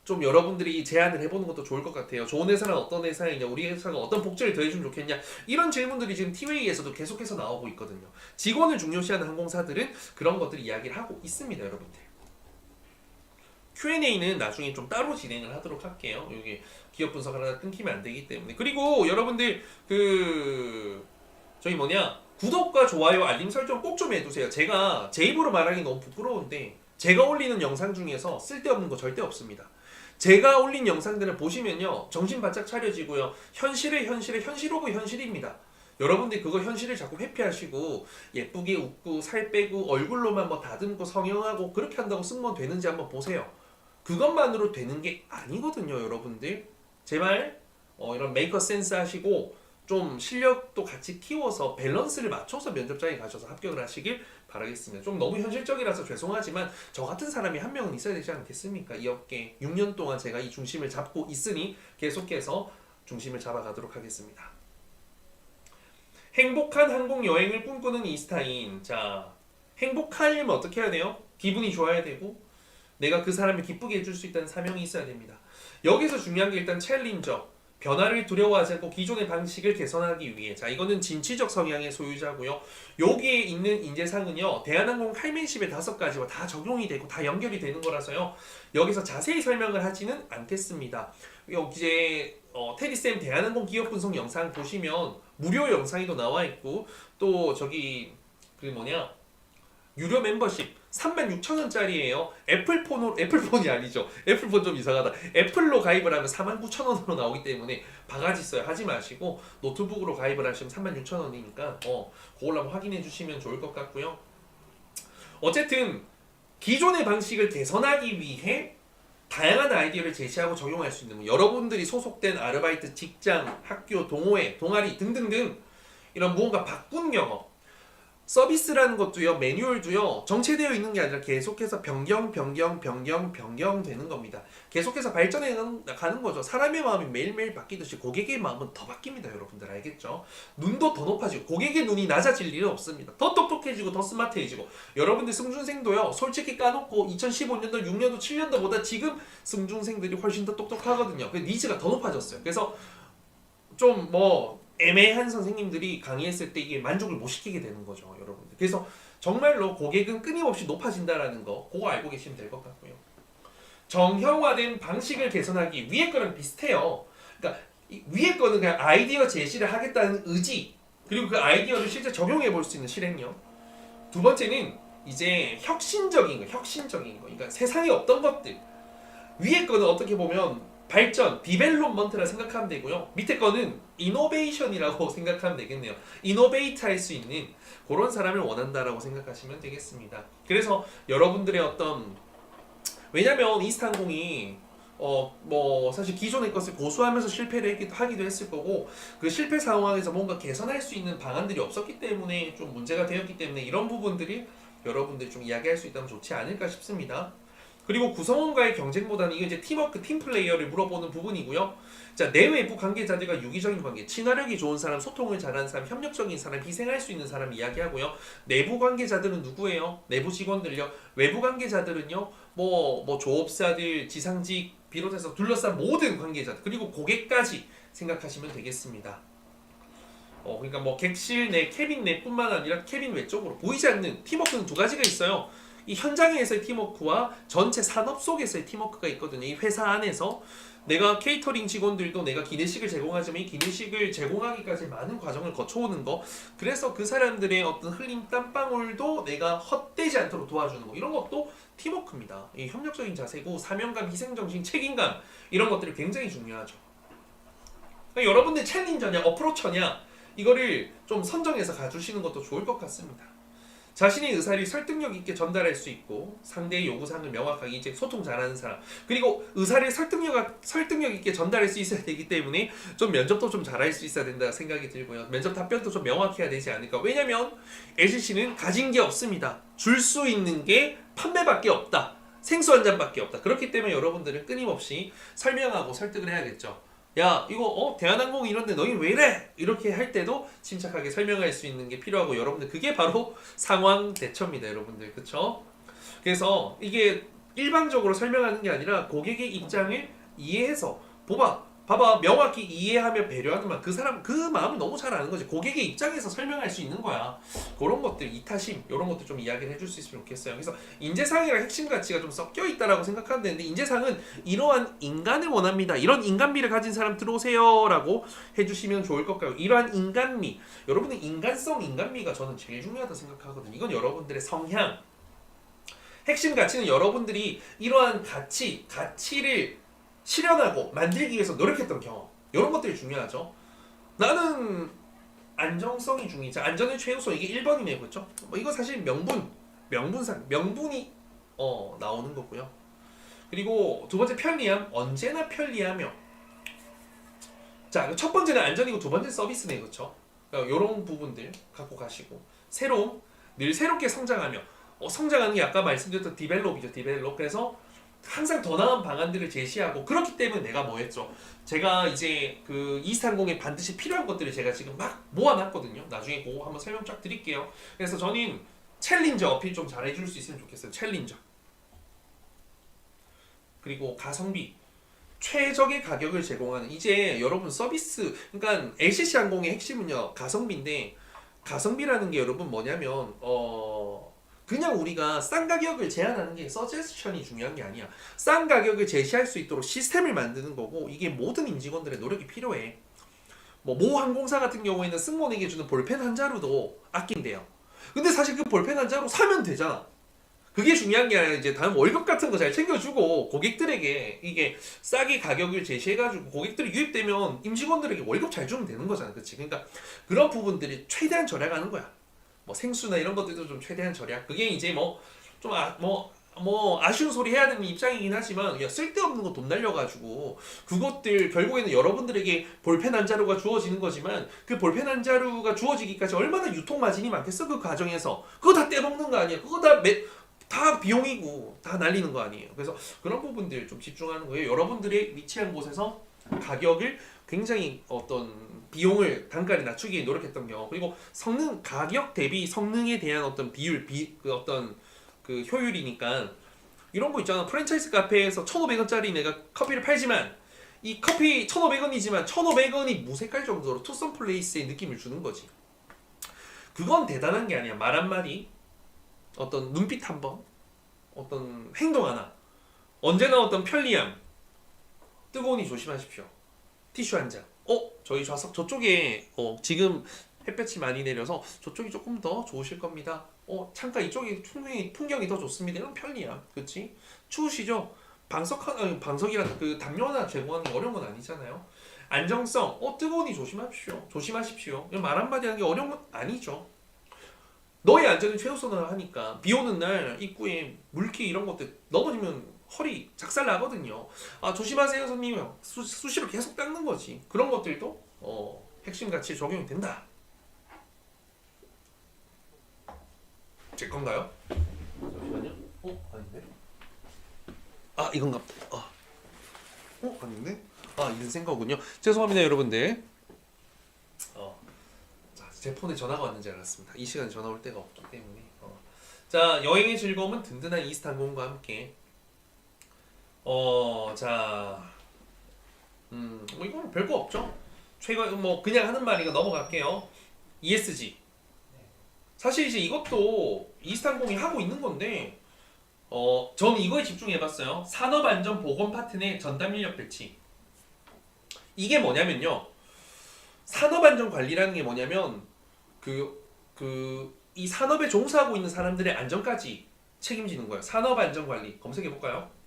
좀 여러분들이 제안을 해보는 것도 좋을 것 같아요. 좋은 회사는 어떤 회사이냐, 우리 회사가 어떤 복지를 더해주면 좋겠냐, 이런 질문들이 지금 T-웨이에서도 계속해서 나오고 있거든요. 직원을 중요시하는 항공사들은 그런 것들을 이야기를 하고 있습니다, 여러분들. Q&A는 나중에 좀 따로 진행을 하도록 할게요. 여기 기업 분석을 하다 끊기면 안 되기 때문에. 그리고 여러분들 구독과 좋아요, 알림 설정 꼭 좀 해두세요. 제가 제 입으로 말하기 너무 부끄러운데 제가 올리는 영상 중에서 쓸데없는 거 절대 없습니다. 제가 올린 영상들을 보시면요 정신 바짝 차려지고요 현실 오브 현실입니다. 여러분들이 그거 현실을 자꾸 회피하시고 예쁘게 웃고 살 빼고 얼굴로만 뭐 다듬고 성형하고 그렇게 한다고 승무원 되는지 한번 보세요. 그것만으로 되는 게 아니거든요, 여러분들. 제발 이런 메이커 센스 하시고 좀 실력도 같이 키워서 밸런스를 맞춰서 면접장에 가셔서 합격을 하시길 바라겠습니다. 좀 너무 현실적이라서 죄송하지만 저 같은 사람이 한 명은 있어야 되지 않겠습니까? 이 업계 6년 동안 제가 이 중심을 잡고 있으니 계속해서 중심을 잡아가도록 하겠습니다. 행복한 항공 여행을 꿈꾸는 이스타인. 자, 행복하려면 어떻게 해야 돼요? 기분이 좋아야 되고 내가 그 사람을 기쁘게 해줄 수 있다는 사명이 있어야 됩니다. 여기서 중요한 게 일단 챌린저. 변화를 두려워하지 않고 기존의 방식을 개선하기 위해. 자, 이거는 진취적 성향의 소유자고요. 여기에 있는 인재상은요 대한항공 할맨십의 5가지와 다 적용이 되고 다 연결이 되는 거라서요 여기서 자세히 설명을 하지는 않겠습니다. 여기 이제 테리쌤 대한항공 기업 분석 영상 보시면 무료 영상이 또 나와 있고 또 저기 유료 멤버십 36,000원짜리예요. 애플폰이 아니죠. 애플폰 좀 이상하다. 애플로 가입을 하면 49,000원으로 나오기 때문에 바가지 써요. 하지 마시고 노트북으로 가입을 하시면 36,000원이니까 그걸로 한번 확인해 주시면 좋을 것 같고요. 어쨌든 기존의 방식을 개선하기 위해 다양한 아이디어를 제시하고 적용할 수 있는 여러분들이 소속된 아르바이트, 직장, 학교, 동호회, 동아리 등등등 이런 무언가 바꾼 경험 서비스라는 것도요, 매뉴얼도요, 정체되어 있는 게 아니라 계속해서 변경되는 겁니다. 계속해서 발전해 가는 거죠. 사람의 마음이 매일매일 바뀌듯이 고객의 마음은 더 바뀝니다, 여러분들 알겠죠? 눈도 더 높아지고 고객의 눈이 낮아질 일은 없습니다. 더 똑똑해지고 더 스마트해지고 여러분들 승준생도요, 솔직히 까놓고 2015년도, 6년도, 7년도보다 지금 승준생들이 훨씬 더 똑똑하거든요. 그 니즈가 더 높아졌어요. 그래서 좀 뭐 애매한 선생님들이 강의했을 때 이게 만족을 못 시키게 되는 거죠, 여러분들. 그래서 정말로 고객은 끊임없이 높아진다라는 거, 그거 알고 계시면 될 것 같고요. 정형화된 방식을 개선하기, 위에 거랑 비슷해요. 그러니까 위에 거는 그냥 아이디어 제시를 하겠다는 의지, 그리고 그 아이디어를 실제 적용해 볼 수 있는 실행력. 두 번째는 이제 혁신적인 거. 그러니까 세상에 없던 것들. 위에 거는 어떻게 보면 발전, 디벨롭먼트라 생각하면 되고요. 밑에 거는 이노베이션이라고 생각하면 되겠네요. 이노베이트 할 수 있는 그런 사람을 원한다라고 생각하시면 되겠습니다. 그래서 여러분들의 어떤, 왜냐면 이스타항공이 뭐 사실 기존의 것을 고수하면서 실패를 하기도 했을 거고, 그 실패 상황에서 뭔가 개선할 수 있는 방안들이 없었기 때문에 좀 문제가 되었기 때문에 이런 부분들이 여러분들이 좀 이야기할 수 있다면 좋지 않을까 싶습니다. 그리고 구성원과의 경쟁보다는 이게 이제 팀워크, 팀플레이어를 물어보는 부분이고요. 자, 내외부 관계자들과 유기적인 관계, 친화력이 좋은 사람, 소통을 잘하는 사람, 협력적인 사람, 희생할 수 있는 사람 이야기하고요. 내부 관계자들은 누구예요? 내부 직원들요. 외부 관계자들은요. 뭐 조업사들, 지상직 비롯해서 둘러싼 모든 관계자들, 그리고 고객까지 생각하시면 되겠습니다. 그러니까 뭐 객실 내, 캐빈 내뿐만 아니라 캐빈 외쪽으로 보이지 않는 팀워크는 두 가지가 있어요. 이 현장에서의 팀워크와 전체 산업 속에서의 팀워크가 있거든요. 이 회사 안에서 내가 케이터링 직원들도 내가 기내식을 제공하지만 이 기내식을 제공하기까지 많은 과정을 거쳐오는 거, 그래서 그 사람들의 어떤 흘린 땀방울도 내가 헛되지 않도록 도와주는 거, 이런 것도 팀워크입니다. 이 협력적인 자세고, 사명감, 희생정신, 책임감, 이런 것들이 굉장히 중요하죠. 그러니까 여러분들 챌린저냐 어프로처냐, 이거를 좀 선정해서 가주시는 것도 좋을 것 같습니다. 자신의 의사를 설득력 있게 전달할 수 있고, 상대의 요구사항을 명확하게 이제 소통 잘하는 사람, 그리고 의사를 설득력 있게 전달할 수 있어야 되기 때문에 좀 면접도 좀 잘할 수 있어야 된다 생각이 들고요. 면접 답변도 좀 명확해야 되지 않을까. 왜냐면 LCC는 가진 게 없습니다. 줄 수 있는 게 판매밖에 없다. 생수 한 잔밖에 없다. 그렇기 때문에 여러분들은 끊임없이 설명하고 설득을 해야겠죠. 야, 이거 대한항공 이런데 너희 왜 이래? 이렇게 할 때도 침착하게 설명할 수 있는 게 필요하고, 여러분들 그게 바로 상황 대처입니다, 여러분들. 그쵸? 그래서 이게 일방적으로 설명하는 게 아니라 고객의 입장을 이해해서 봐봐, 명확히 이해하며 배려하는 말, 그 사람 그 마음을 너무 잘 아는 거지. 고객의 입장에서 설명할 수 있는 거야. 그런 것들, 이타심, 이런 것들 좀 이야기를 해줄 수 있으면 좋겠어요. 그래서 인재상이랑 핵심 가치가 좀 섞여 있다라고 생각하면 되는데, 인재상은 이러한 인간을 원합니다. 이런 인간미를 가진 사람 들어오세요라고 해주시면 좋을 것 같고요. 이러한 인간미, 여러분의 인간성, 인간미가 저는 제일 중요하다 생각하거든요. 이건 여러분들의 성향. 핵심 가치는 여러분들이 이러한 가치를 실현하고 만들기 위해서 노력했던 경험, 이런 것들이 중요하죠. 나는 안정성이 중요하지, 안전의 최우선, 이게 1번이네요. 그렇죠? 이거 사실 명분이 나오는 거고요. 그리고 두 번째 편리함, 언제나 편리하며. 자, 첫 번째는 안전이고 두 번째 서비스네. 그렇죠? 이런 부분들 갖고 가시고, 새로움, 늘 새롭게 성장하며. 성장하는 게 아까 말씀드렸던 디벨롭이죠. 디벨롭. 그래서 항상 더 나은 방안들을 제시하고, 그렇기 때문에 내가 뭐 했죠? 제가 이제 그 이스타항공에 반드시 필요한 것들을 제가 지금 막 모아놨거든요. 나중에 그거 한번 설명 쫙 드릴게요. 그래서 저는 챌린저 어필 좀 잘해줄 수 있으면 좋겠어요. 챌린저. 그리고 가성비, 최적의 가격을 제공하는, 이제 여러분 서비스, 그러니까 LCC 항공의 핵심은요 가성비인데, 가성비라는 게 여러분 뭐냐면 그냥 우리가 싼 가격을 제한하는 게 서제스션이 중요한 게 아니야. 싼 가격을 제시할 수 있도록 시스템을 만드는 거고, 이게 모든 임직원들의 노력이 필요해. 모 항공사 같은 경우에는 승무원에게 주는 볼펜 한 자루도 아낀대요. 근데 사실 그 볼펜 한 자루 사면 되잖아. 그게 중요한 게 아니라 이제 다음 월급 같은 거 잘 챙겨주고, 고객들에게 이게 싸게 가격을 제시해가지고 고객들이 유입되면 임직원들에게 월급 잘 주면 되는 거잖아. 그치? 그러니까 그런 부분들이 최대한 절약하는 거야. 뭐 생수나 이런 것들도 좀 최대한 절약. 그게 이제 뭐 뭐 아쉬운 소리 해야 되는 입장이긴 하지만 야, 쓸데없는 거 돈 날려가지고 그것들 결국에는 여러분들에게 볼펜 한 자루가 주어지는 거지만 그 볼펜 한 자루가 주어지기까지 얼마나 유통 마진이 많겠어 그 과정에서. 그거 다 떼먹는 거 아니야. 그거 다 비용이고 다 날리는 거 아니에요. 그래서 그런 부분들 좀 집중하는 거예요. 여러분들의 위치한 곳에서 가격을 굉장히 어떤 비용을 단가를 낮추기 위해 노력했던 경우, 그리고 성능 가격 대비 성능에 대한 어떤 비율 그 어떤 그 효율이니까 이런 거 있잖아. 프랜차이즈 카페에서 1,500원짜리 내가 커피를 팔지만 이 커피 1,500원이지만 1,500원이 무색할 정도로 투썸 플레이스의 느낌을 주는 거지. 그건 대단한 게 아니야. 말 한마디, 어떤 눈빛 한 번, 어떤 행동 하나, 언제나 어떤 편리함. 뜨거우니 조심하십시오. 티슈 한 장. 저희 좌석 저쪽에 지금 햇볕이 많이 내려서 저쪽이 조금 더 좋으실 겁니다. 창가 이쪽이 충분히 풍경이 더 좋습니다. 이런 편리함, 그렇지? 추우시죠? 방석이랑 그 담요 하나 제공하는 게 어려운 건 아니잖아요. 안정성, 뜨거우니 조심하십시오. 조심하십시오. 이런 말 한마디 하는 게 어려운 건 아니죠. 너의 안전을 최우선으로 하니까 비 오는 날 입구에 물기 이런 것들 넘어지면 허리 작살 나거든요. 조심하세요, 손님. 수시로 계속 닦는 거지. 그런 것들도 핵심 가치에 적용이 된다. 제 건가요? 잠시만요. 아닌데? 이건가 보다. 아닌데? 이런 거군요. 죄송합니다, 여러분들. 자, 제 폰에 전화가 왔는지 알았습니다. 이 시간에 전화 올 때가 없기 때문에. 자, 여행의 즐거움은 든든한 이스탄공과 함께. 뭐 이건 별거 없죠. 최근 뭐 그냥 하는 말이니까 넘어갈게요. ESG. 사실 이제 이것도 이스탄공이 하고 있는 건데, 저는 이거에 집중해봤어요. 산업안전보건 파트 내 전담 인력 배치. 이게 뭐냐면요. 산업안전관리라는 게 뭐냐면 이 산업에 종사하고 있는 사람들의 안전까지 책임지는 거예요. 산업안전관리 검색해볼까요?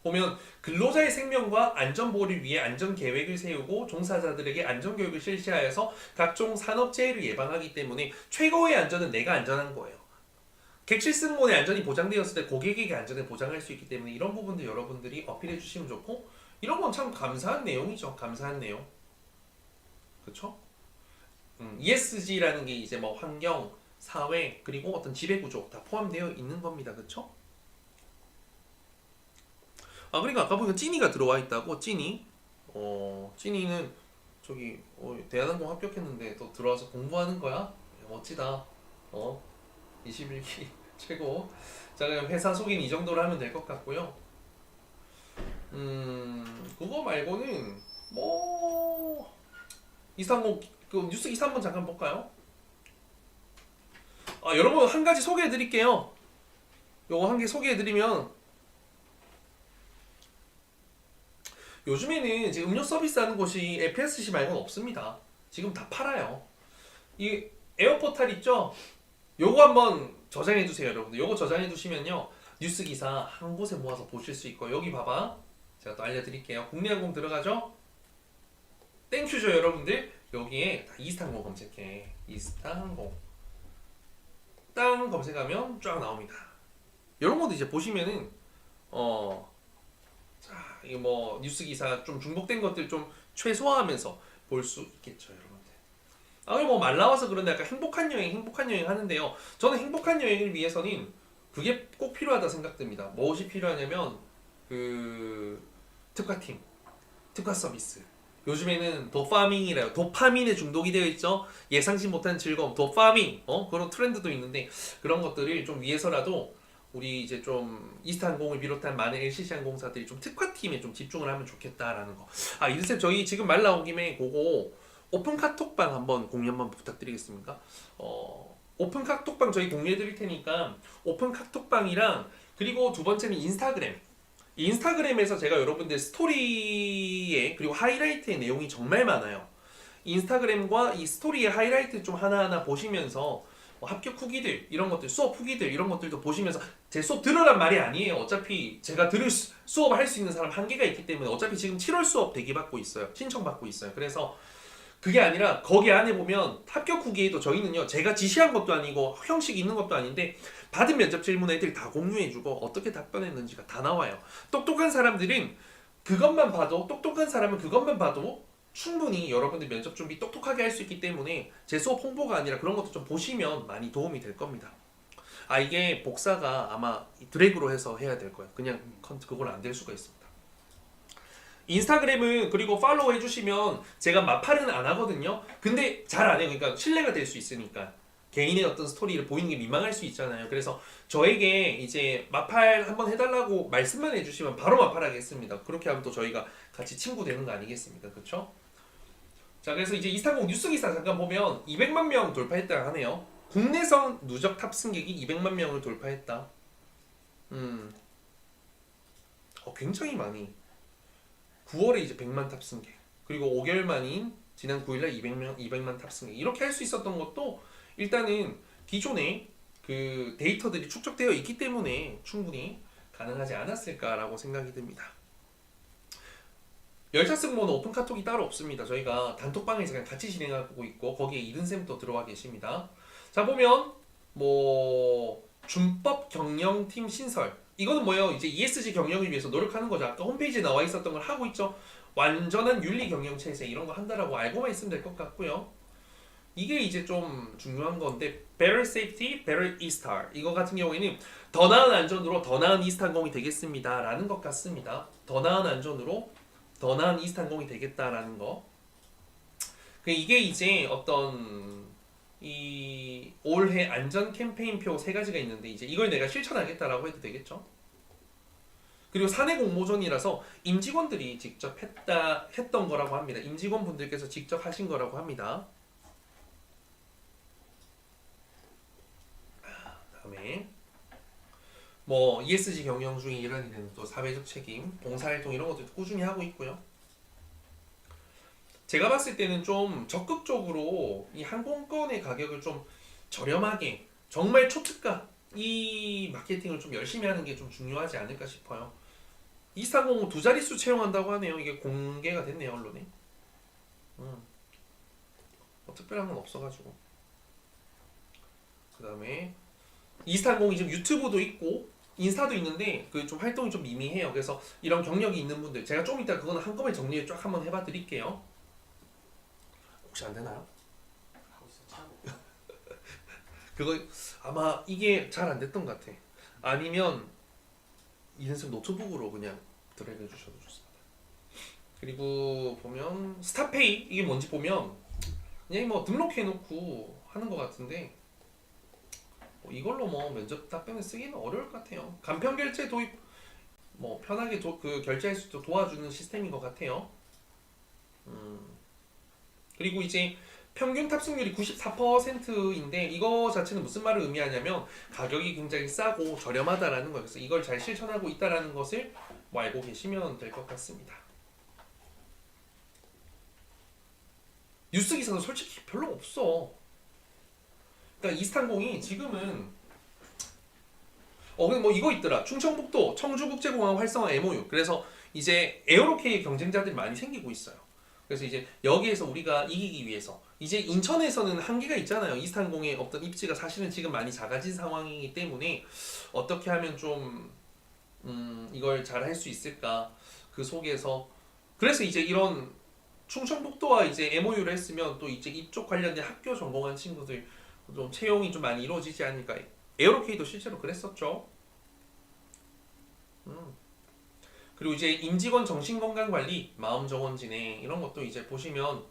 보면 근로자의 생명과 안전보호를 위해 안전계획을 세우고 종사자들에게 안전교육을 실시하여서 각종 산업재해를 예방하기 때문에 최고의 안전은 내가 안전한 거예요. 객실 승무원의 안전이 보장되었을 때 고객에게 안전을 보장할 수 있기 때문에 이런 부분들 여러분들이 어필해 주시면 좋고, 이런 건 참 감사한 내용이죠. 감사한 내용. 그렇죠? ESG라는 게 이제 뭐 환경, 사회, 그리고 어떤 지배구조 다 포함되어 있는 겁니다. 그렇죠? 그러니까 아까 보니까 찐이가 들어와 있다고. 찐이는 저기 대한항공 합격했는데 또 들어와서 공부하는 거야? 멋지다. 21기 최고. 자, 그럼 회사 소개는 이 정도로 하면 될 것 같고요. 그거 말고는 뭐 이상공 그 뉴스 기사 한번 잠깐 볼까요? 여러분 한 가지 소개해 드릴게요. 요거 한 개 소개해 드리면, 요즘에는 이제 음료 서비스 하는 곳이 FSC 말고는 없습니다. 지금 다 팔아요. 이 에어포탈 있죠? 요거 한번 저장해 두세요, 여러분들. 요거 저장해 두시면요, 뉴스 기사 한 곳에 모아서 보실 수 있고, 여기 봐봐. 제가 또 알려드릴게요. 국내항공 들어가죠? 땡큐죠, 여러분들. 여기에 다 이스타항공 검색해. 이스타항공 땅 검색하면 쫙 나옵니다. 이런 것도 이제 보시면은 자, 이거 뭐 뉴스 기사 좀 중복된 것들 좀 최소화하면서 볼 수 있겠죠, 여러분들. 그리고 뭐 말 나와서 그런데 약간 행복한 여행 하는데요. 저는 행복한 여행을 위해서는 그게 꼭 필요하다 생각됩니다. 무엇이 필요하냐면 특화팀, 특화 서비스. 요즘에는 도파민이래요. 도파민에 중독이 되어 있죠. 예상치 못한 즐거움, 도파민. 그런 트렌드도 있는데, 그런 것들을 좀 위해서라도 우리 이제 좀 이스타항공을 비롯한 많은 LCC 항공사들이 좀 특화팀에 좀 집중을 하면 좋겠다라는 거. 이르셈 저희 지금 말 나온 김에 그거 오픈 카톡방 한번 공유 한번 부탁드리겠습니다. 오픈 카톡방 저희 공유해 드릴 테니까 오픈 카톡방이랑, 그리고 두 번째는 인스타그램에서 제가 여러분들 스토리에 그리고 하이라이트의 내용이 정말 많아요. 인스타그램과 이 스토리의 하이라이트 좀 하나하나 보시면서 합격 후기들 이런 것들, 수업 후기들 이런 것들도 보시면서, 제 수업 들으란 말이 아니에요. 어차피 제가 수업을 할 수 있는 사람 한계가 있기 때문에 어차피 지금 7월 수업 대기받고 있어요. 신청받고 있어요. 그래서 그게 아니라 거기 안에 보면 합격 후기에도 저희는요 제가 지시한 것도 아니고 형식 있는 것도 아닌데 받은 면접 질문 애들 다 공유해주고 어떻게 답변했는지가 다 나와요. 똑똑한 사람들은 그것만 봐도 똑똑한 사람은 그것만 봐도 충분히 여러분들 면접 준비 똑똑하게 할 수 있기 때문에 제 수업 홍보가 아니라 그런 것도 좀 보시면 많이 도움이 될 겁니다. 아 이게 복사가 아마 드래그로 해서 해야 될 거예요. 그냥 그건 안 될 수가 있습니다. 인스타그램은 그리고 팔로우 해주시면 제가 마팔은 안 하거든요. 근데 잘 안 해요. 그러니까 신뢰가 될 수 있으니까 개인의 어떤 스토리를 보이는 게 민망할 수 있잖아요. 그래서 저에게 이제 마팔 한번 해달라고 말씀만 해주시면 바로 마팔하겠습니다. 그렇게 하면 또 저희가 같이 친구 되는 거 아니겠습니까? 그렇죠? 자 그래서 이제 이스탄공 뉴스 기사 잠깐 보면 200만 명 돌파했다 하네요. 국내선 누적 탑승객이 200만 명을 돌파했다. 굉장히 많이. 9월에 이제 100만 탑승객 그리고 5개월 만인 지난 9일날 200만 탑승객 이렇게 할 수 있었던 것도 일단은 기존에 그 데이터들이 축적되어 있기 때문에 충분히 가능하지 않았을까라고 생각이 듭니다. 열차 승무원은 오픈 카톡이 따로 없습니다. 저희가 단톡방에서 그냥 같이 진행하고 있고 거기에 이든쌤도 들어와 계십니다. 자 보면 뭐 준법 경영팀 신설 이거는 뭐예요? 이제 ESG 경영을 위해서 노력하는 거죠. 아까 홈페이지에 나와 있었던 걸 하고 있죠. 완전한 윤리 경영 체제 이런 거 한다라고 알고만 있으면 될 것 같고요. 이게 이제 좀 중요한 건데 Better Safety, Better E-Star 이거 같은 경우에는 더 나은 안전으로 더 나은 이스탄공이 되겠습니다 라는 것 같습니다. 더 나은 안전으로 더 나은 이스탄공이 되겠다라는 거. 이게 이제 어떤 이 올해 안전 캠페인표 3가지가 있는데 이제 이걸 내가 실천하겠다라고 해도 되겠죠. 그리고 사내 공모전이라서 임직원들이 직접 했던 거라고 합니다. 임직원분들께서 직접 하신 거라고 합니다. 다음에 뭐 ESG 경영 중에 일환이 되는 또 사회적 책임, 봉사활동 이런 것도 꾸준히 하고 있고요. 제가 봤을 때는 좀 적극적으로 이 항공권의 가격을 좀 저렴하게 정말 초특가 이 마케팅을 좀 열심히 하는 게 좀 중요하지 않을까 싶어요. 이스탄공 2자릿수 채용한다고 하네요. 이게 공개가 됐네요 언론에. 뭐 특별한 건 없어가지고. 그 다음에 이스탄공이 지금 유튜브도 있고 인스타도 있는데 그 좀 활동이 좀 미미해요. 그래서 이런 경력이 있는 분들 제가 좀 이따 그거는 한꺼번에 정리를 쫙 한번 해봐 드릴게요. 혹시 안 되나요? 하고 있어 참. 그거 아마 이게 잘 안 됐던 것 같아. 아니면 이른쌤 노트북으로 그냥 드래그 해주셔도 좋습니다. 그리고 보면 스타페이 이게 뭔지 보면 그냥 뭐 등록해놓고 하는 것 같은데 뭐 이걸로 뭐 면접 답변을 쓰기는 어려울 것 같아요. 간편 결제 도입 뭐 편하게 그 결제할 수 있도록 도와주는 시스템인 것 같아요. 그리고 이제 평균 탑승률이 94%인데 이거 자체는 무슨 말을 의미하냐면 가격이 굉장히 싸고 저렴하다라는 거예요. 그래서 이걸 잘 실천하고 있다라는 것을 뭐 알고 계시면 될 것 같습니다. 뉴스 기사도 솔직히 별로 없어. 그러니까 이스탄공이 지금은 근데 뭐 이거 있더라. 충청북도 청주국제공항 활성화 MOU. 그래서 이제 에어로케이 경쟁자들이 많이 생기고 있어요. 그래서 이제 여기에서 우리가 이기기 위해서 이제 인천에서는 한계가 있잖아요. 이스탄공의 어떤 입지가 사실은 지금 많이 작아진 상황이기 때문에 어떻게 하면 좀 이걸 잘 할 수 있을까 그 속에서 그래서 이제 이런 충청북도와 이제 MOU를 했으면 또 이제 이쪽 관련된 학교 전공한 친구들 좀 채용이 좀 많이 이루어지지 않을까. 에어로케이도 실제로 그랬었죠. 그리고 이제 임직원 정신건강관리, 마음정원 진행 이런 것도 이제 보시면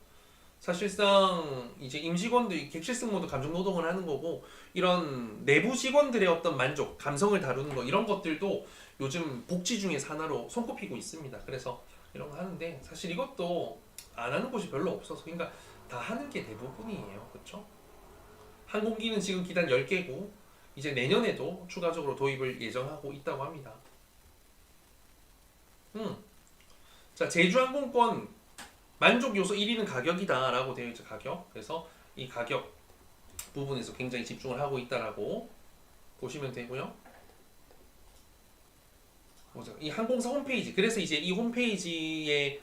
사실상 이제 임직원들이 객실승무도 감정노동을 하는 거고 이런 내부 직원들의 어떤 만족, 감성을 다루는 거 이런 것들도 요즘 복지 중에서 하나로 손꼽히고 있습니다. 그래서 이런 거 하는데 사실 이것도 안 하는 곳이 별로 없어서 그러니까 다 하는 게 대부분이에요. 그렇죠? 항공기는 지금 기단 10개고 이제 내년에도 추가적으로 도입을 예정하고 있다고 합니다. 자 제주항공권 만족 요소 1위는 가격이다 라고 되어 있죠. 가격. 그래서 이 가격 부분에서 굉장히 집중을 하고 있다라고 보시면 되고요. 보자. 이 항공사 홈페이지. 그래서 이제 이 홈페이지에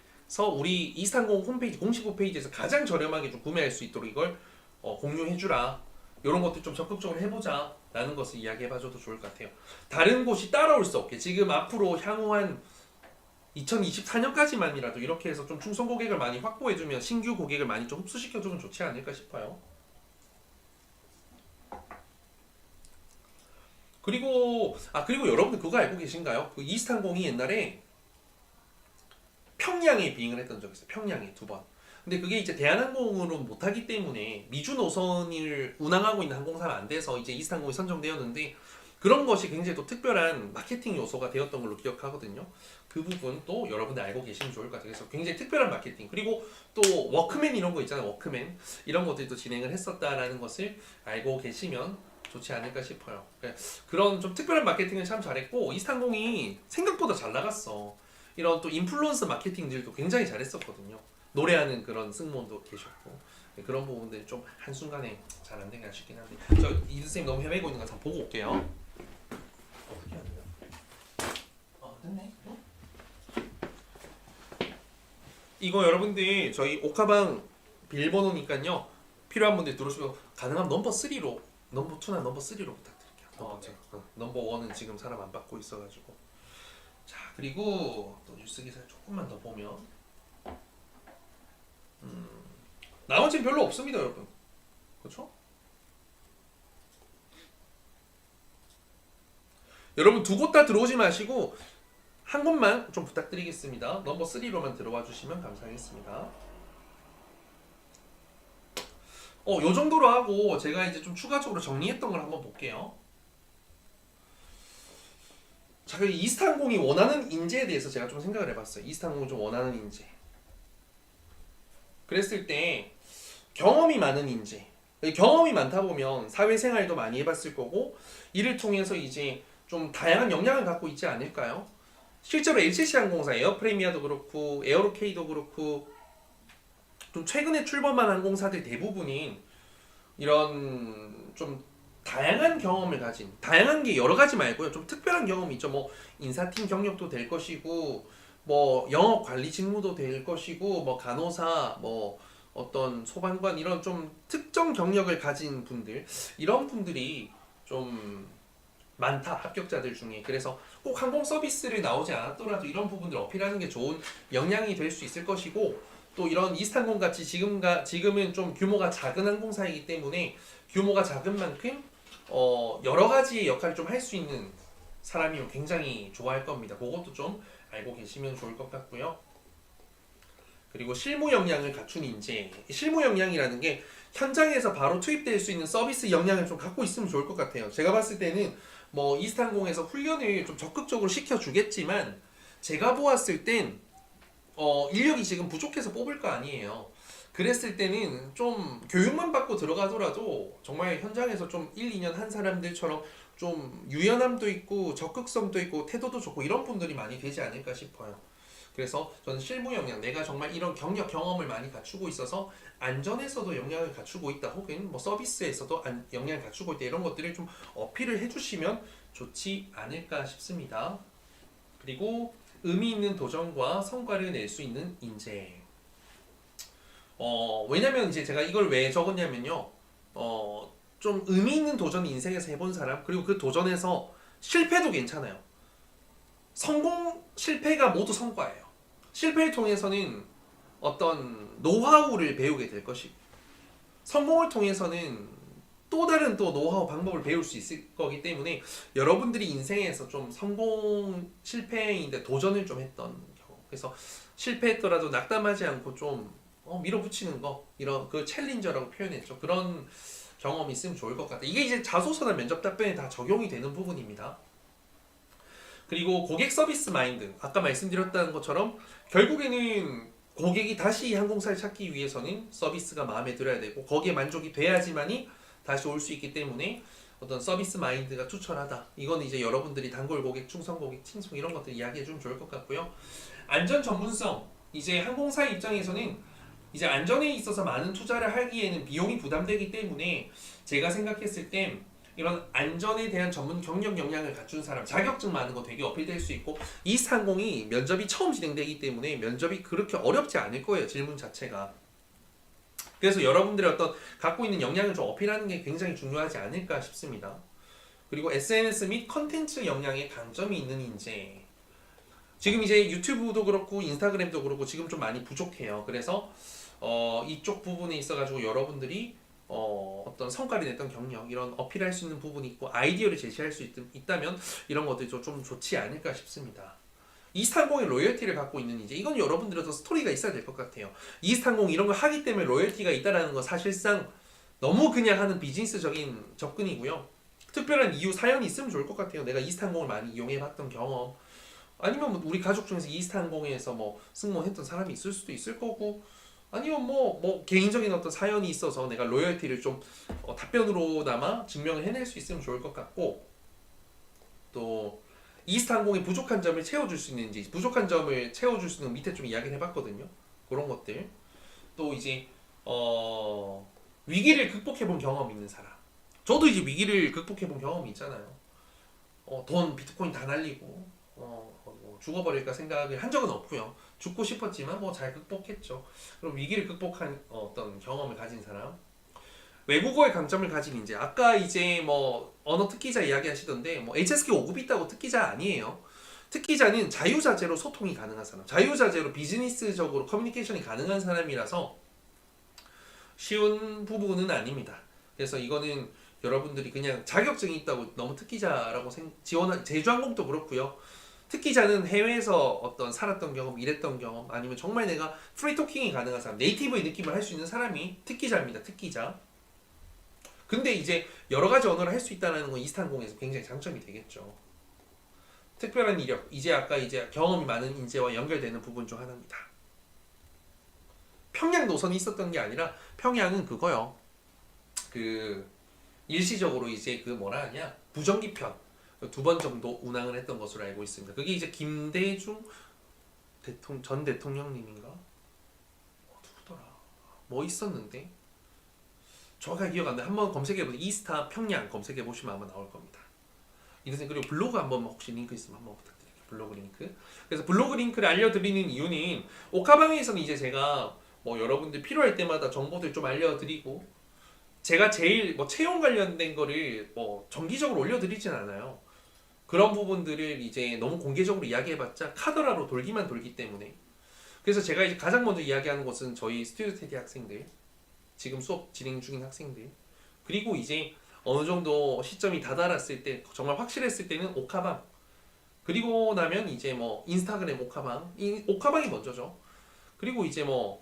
우리 이스탄공 홈페이지 공식 홈페이지에서 가장 저렴하게 좀 구매할 수 있도록 이걸 공유해주라. 이런 것들 좀 적극적으로 해보자 라는 것을 이야기해봐줘도 좋을 것 같아요. 다른 곳이 따라올 수 없게 지금 앞으로 향후 한 2024년까지만이라도 이렇게 해서 좀 충성 고객을 많이 확보해주면 신규 고객을 많이 좀 흡수시켜주면 좋지 않을까 싶어요. 그리고 여러분들 그거 알고 계신가요? 그 이스탄공이 옛날에 평양에 비행을 했던 적이 있어요. 평양에 2번. 근데 그게 이제 대한항공으로 못하기 때문에 미주 노선을 운항하고 있는 항공사는 안 돼서 이제 이스탄공이 선정되었는데 그런 것이 굉장히 또 특별한 마케팅 요소가 되었던 걸로 기억하거든요. 그 부분도 여러분들 알고 계시면 좋을 것 같아요. 그래서 굉장히 특별한 마케팅 그리고 또 워크맨 이런 거 있잖아요. 워크맨 이런 것들도 진행을 했었다라는 것을 알고 계시면 좋지 않을까 싶어요. 그런 좀 특별한 마케팅을 참 잘했고 이스탄공이 생각보다 잘 나갔어. 이런 또 인플루언서 마케팅들도 굉장히 잘했었거든요. 노래하는 그런 승무원도 계셨고 그런 부분들이 좀 한순간에 잘 안 된 게 아쉽긴 한데 저 이드쌤 너무 헤매고 있는 거 다 보고 올게요. 어떻게 해야 돼요? 됐네. 이거 여러분들 저희 옥하방 비밀번호니까요. 필요한 분들 들어오시면 가능하면 넘버 3로 넘버 2나 넘버 3로 부탁드릴게요. 넘버 1은 지금 사람 안 받고 있어가지고. 자 그리고 또 뉴스 기사 조금만 더 보면 나머지는 별로 없습니다 여러분. 그렇죠? 여러분 두 곳 다 들어오지 마시고 한 곳만 좀 부탁드리겠습니다. 넘버 3로만 들어와 주시면 감사하겠습니다. 요 정도로 하고 제가 이제 좀 추가적으로 정리했던 걸 한번 볼게요. 자, 그 이스탄공이 원하는 인재에 대해서 제가 좀 생각을 해봤어요. 이스탄공이 좀 원하는 인재. 그랬을 때 경험이 많은 인재. 경험이 많다 보면 사회생활도 많이 해봤을 거고 이를 통해서 이제 좀 다양한 역량을 갖고 있지 않을까요? 실제로 LCC 항공사 에어프레미아도 그렇고 에어로케이도 그렇고 좀 최근에 출범한 항공사들 대부분이 이런 좀 다양한 경험을 가진 다양한 게 여러 가지 말고요 좀 특별한 경험이 있죠. 뭐 인사팀 경력도 될 것이고 뭐 영업 관리 직무도 될 것이고 뭐 간호사 뭐 어떤 소방관 이런 좀 특정 경력을 가진 분들 이런 분들이 좀 많다 합격자들 중에. 그래서 꼭 항공 서비스를 나오지 않았더라도 이런 부분들 어필하는 게 좋은 역량이 될 수 있을 것이고 또 이런 이스탄공 같이 지금은 좀 규모가 작은 항공사이기 때문에 규모가 작은 만큼 여러 가지 역할을 좀 할 수 있는 사람이면 굉장히 좋아할 겁니다. 그것도 좀 알고 계시면 좋을 것 같고요. 그리고 실무 역량을 갖춘 인재. 실무 역량이라는 게 현장에서 바로 투입될 수 있는 서비스 역량을 좀 갖고 있으면 좋을 것 같아요. 제가 봤을 때는 뭐 이스탄공에서 훈련을 좀 적극적으로 시켜주겠지만 제가 보았을 땐 인력이 지금 부족해서 뽑을 거 아니에요. 그랬을 때는 좀 교육만 받고 들어가더라도 정말 현장에서 좀 1, 2년 한 사람들처럼 좀 유연함도 있고 적극성도 있고 태도도 좋고 이런 분들이 많이 되지 않을까 싶어요. 그래서 저는 실무 역량, 내가 정말 이런 경력 경험을 많이 갖추고 있어서 안전에서도 역량을 갖추고 있다 혹은 뭐 서비스에서도 역량을 갖추고 있다 이런 것들을 좀 어필을 해주시면 좋지 않을까 싶습니다. 그리고 의미 있는 도전과 성과를 낼 수 있는 인재. 왜냐면 이제 제가 이걸 왜 적었냐면요. 좀 의미 있는 도전 인생에서 해본 사람 그리고 그 도전에서 실패도 괜찮아요. 성공, 실패가 모두 성과예요. 실패를 통해서는 어떤 노하우를 배우게 될 것이고 성공을 통해서는 또 다른 또 노하우 방법을 배울 수 있을 거기 때문에 여러분들이 인생에서 좀 성공 실패인데 도전을 좀 했던 경우 그래서 실패했더라도 낙담하지 않고 좀 밀어붙이는 거 이런 그 챌린저라고 표현했죠. 그런 경험이 있으면 좋을 것 같아요. 이게 이제 자소서나 면접 답변에 다 적용이 되는 부분입니다. 그리고 고객 서비스 마인드 아까 말씀드렸다는 것처럼 결국에는 고객이 다시 이 항공사를 찾기 위해서는 서비스가 마음에 들어야 되고 거기에 만족이 돼야지만이 다시 올 수 있기 때문에 어떤 서비스 마인드가 투철하다. 이건 이제 여러분들이 단골 고객, 충성 고객, 친송 이런 것들 이야기해 주면 좋을 것 같고요. 안전 전문성 이제 항공사 입장에서는 이제 안전에 있어서 많은 투자를 하기에는 비용이 부담되기 때문에 제가 생각했을 때 이런 안전에 대한 전문 경력 역량을 갖춘 사람, 자격증 많은 거 되게 어필될 수 있고 이스타항공이 면접이 처음 진행되기 때문에 면접이 그렇게 어렵지 않을 거예요. 질문 자체가. 그래서 여러분들의 어떤 갖고 있는 역량을 좀 어필하는 게 굉장히 중요하지 않을까 싶습니다. 그리고 SNS 및 컨텐츠 역량에 강점이 있는 인재. 지금 이제 유튜브도 그렇고 인스타그램도 그렇고 지금 좀 많이 부족해요. 그래서 이쪽 부분에 있어가지고 여러분들이 어떤 성과를 냈던 경력 이런 어필할 수 있는 부분이 있고 아이디어를 제시할 수 있다면 이런 것들이 좀 좋지 않을까 싶습니다. 이스타항공의 로열티를 갖고 있는 이제 이건 여러분들도 스토리가 있어야 될 것 같아요. 이스타항공 이런 걸 하기 때문에 로열티가 있다라는 거 사실상 너무 그냥 하는 비즈니스적인 접근이고요. 특별한 이유 사연이 있으면 좋을 것 같아요. 내가 이스타항공을 많이 이용해봤던 경험 아니면 뭐 우리 가족 중에서 이스타항공에서 뭐 승무원했던 사람이 있을 수도 있을 거고 아니면 뭐 개인적인 어떤 사연이 있어서 내가 로열티를 좀 답변으로나마 증명을 해낼 수 있으면 좋을 것 같고 또 이스타항공이 부족한 점을 채워줄 수 있는지 부족한 점을 채워줄 수 있는 밑에 좀 이야기를 해봤거든요. 그런 것들 또 이제 위기를 극복해본 경험이 있는 사람 저도 이제 위기를 극복해본 경험이 있잖아요. 돈 비트코인 다 날리고 뭐 죽어버릴까 생각을 한 적은 없고요. 죽고 싶었지만 뭐 잘 극복했죠. 그럼 위기를 극복한 어떤 경험을 가진 사람 외국어의 강점을 가진 인재 아까 이제 뭐 언어 특기자 이야기하시던데 뭐 HSK 5급 있다고 특기자 아니에요. 특기자는 자유자재로 소통이 가능한 사람 자유자재로 비즈니스적으로 커뮤니케이션이 가능한 사람이라서 쉬운 부분은 아닙니다. 그래서 이거는 여러분들이 그냥 자격증이 있다고 너무 특기자라고 지원한 제주항공도 그렇고요. 특기자는 해외에서 어떤 살았던 경험, 일했던 경험, 아니면 정말 내가 프리토킹이 가능한 사람, 네이티브의 느낌을 할 수 있는 사람이 특기자입니다. 특기자. 근데 이제 여러 가지 언어를 할 수 있다는 건 이스타항공에서 굉장히 장점이 되겠죠. 특별한 이력, 이제 아까 이제 경험이 많은 인재와 연결되는 부분 중 하나입니다. 평양 노선이 있었던 게 아니라 평양은 그거요. 일시적으로 이제 뭐라 하냐 부정기편 2번 정도 운항을 했던 것으로 알고 있습니다. 그게 이제 김대중 전 대통령님인가? 누구더라? 뭐 있었는데 정확하게 기억 안 나. 한번 검색해보세요. 이스타 평양 검색해보시면 아마 나올 겁니다. 그리고 블로그 한번 혹시 링크 있으면 한번 부탁드릴게요. 블로그 링크. 그래서 블로그 링크를 알려드리는 이유는 오카방에서는 이제 제가 뭐 여러분들 필요할 때마다 정보들 좀 알려드리고 제가 제일 뭐 채용 관련된 거를 뭐 정기적으로 올려드리진 않아요. 그런 부분들을 이제 너무 공개적으로 이야기해봤자 카더라로 돌기만 돌기 때문에 그래서 제가 이제 가장 먼저 이야기하는 것은 저희 스튜디오 테디 학생들 지금 수업 진행 중인 학생들 그리고 이제 어느 정도 시점이 다다랐을 때 정말 확실했을 때는 오카방 그리고 나면 이제 뭐 인스타그램 오카방이 먼저죠. 그리고 이제 뭐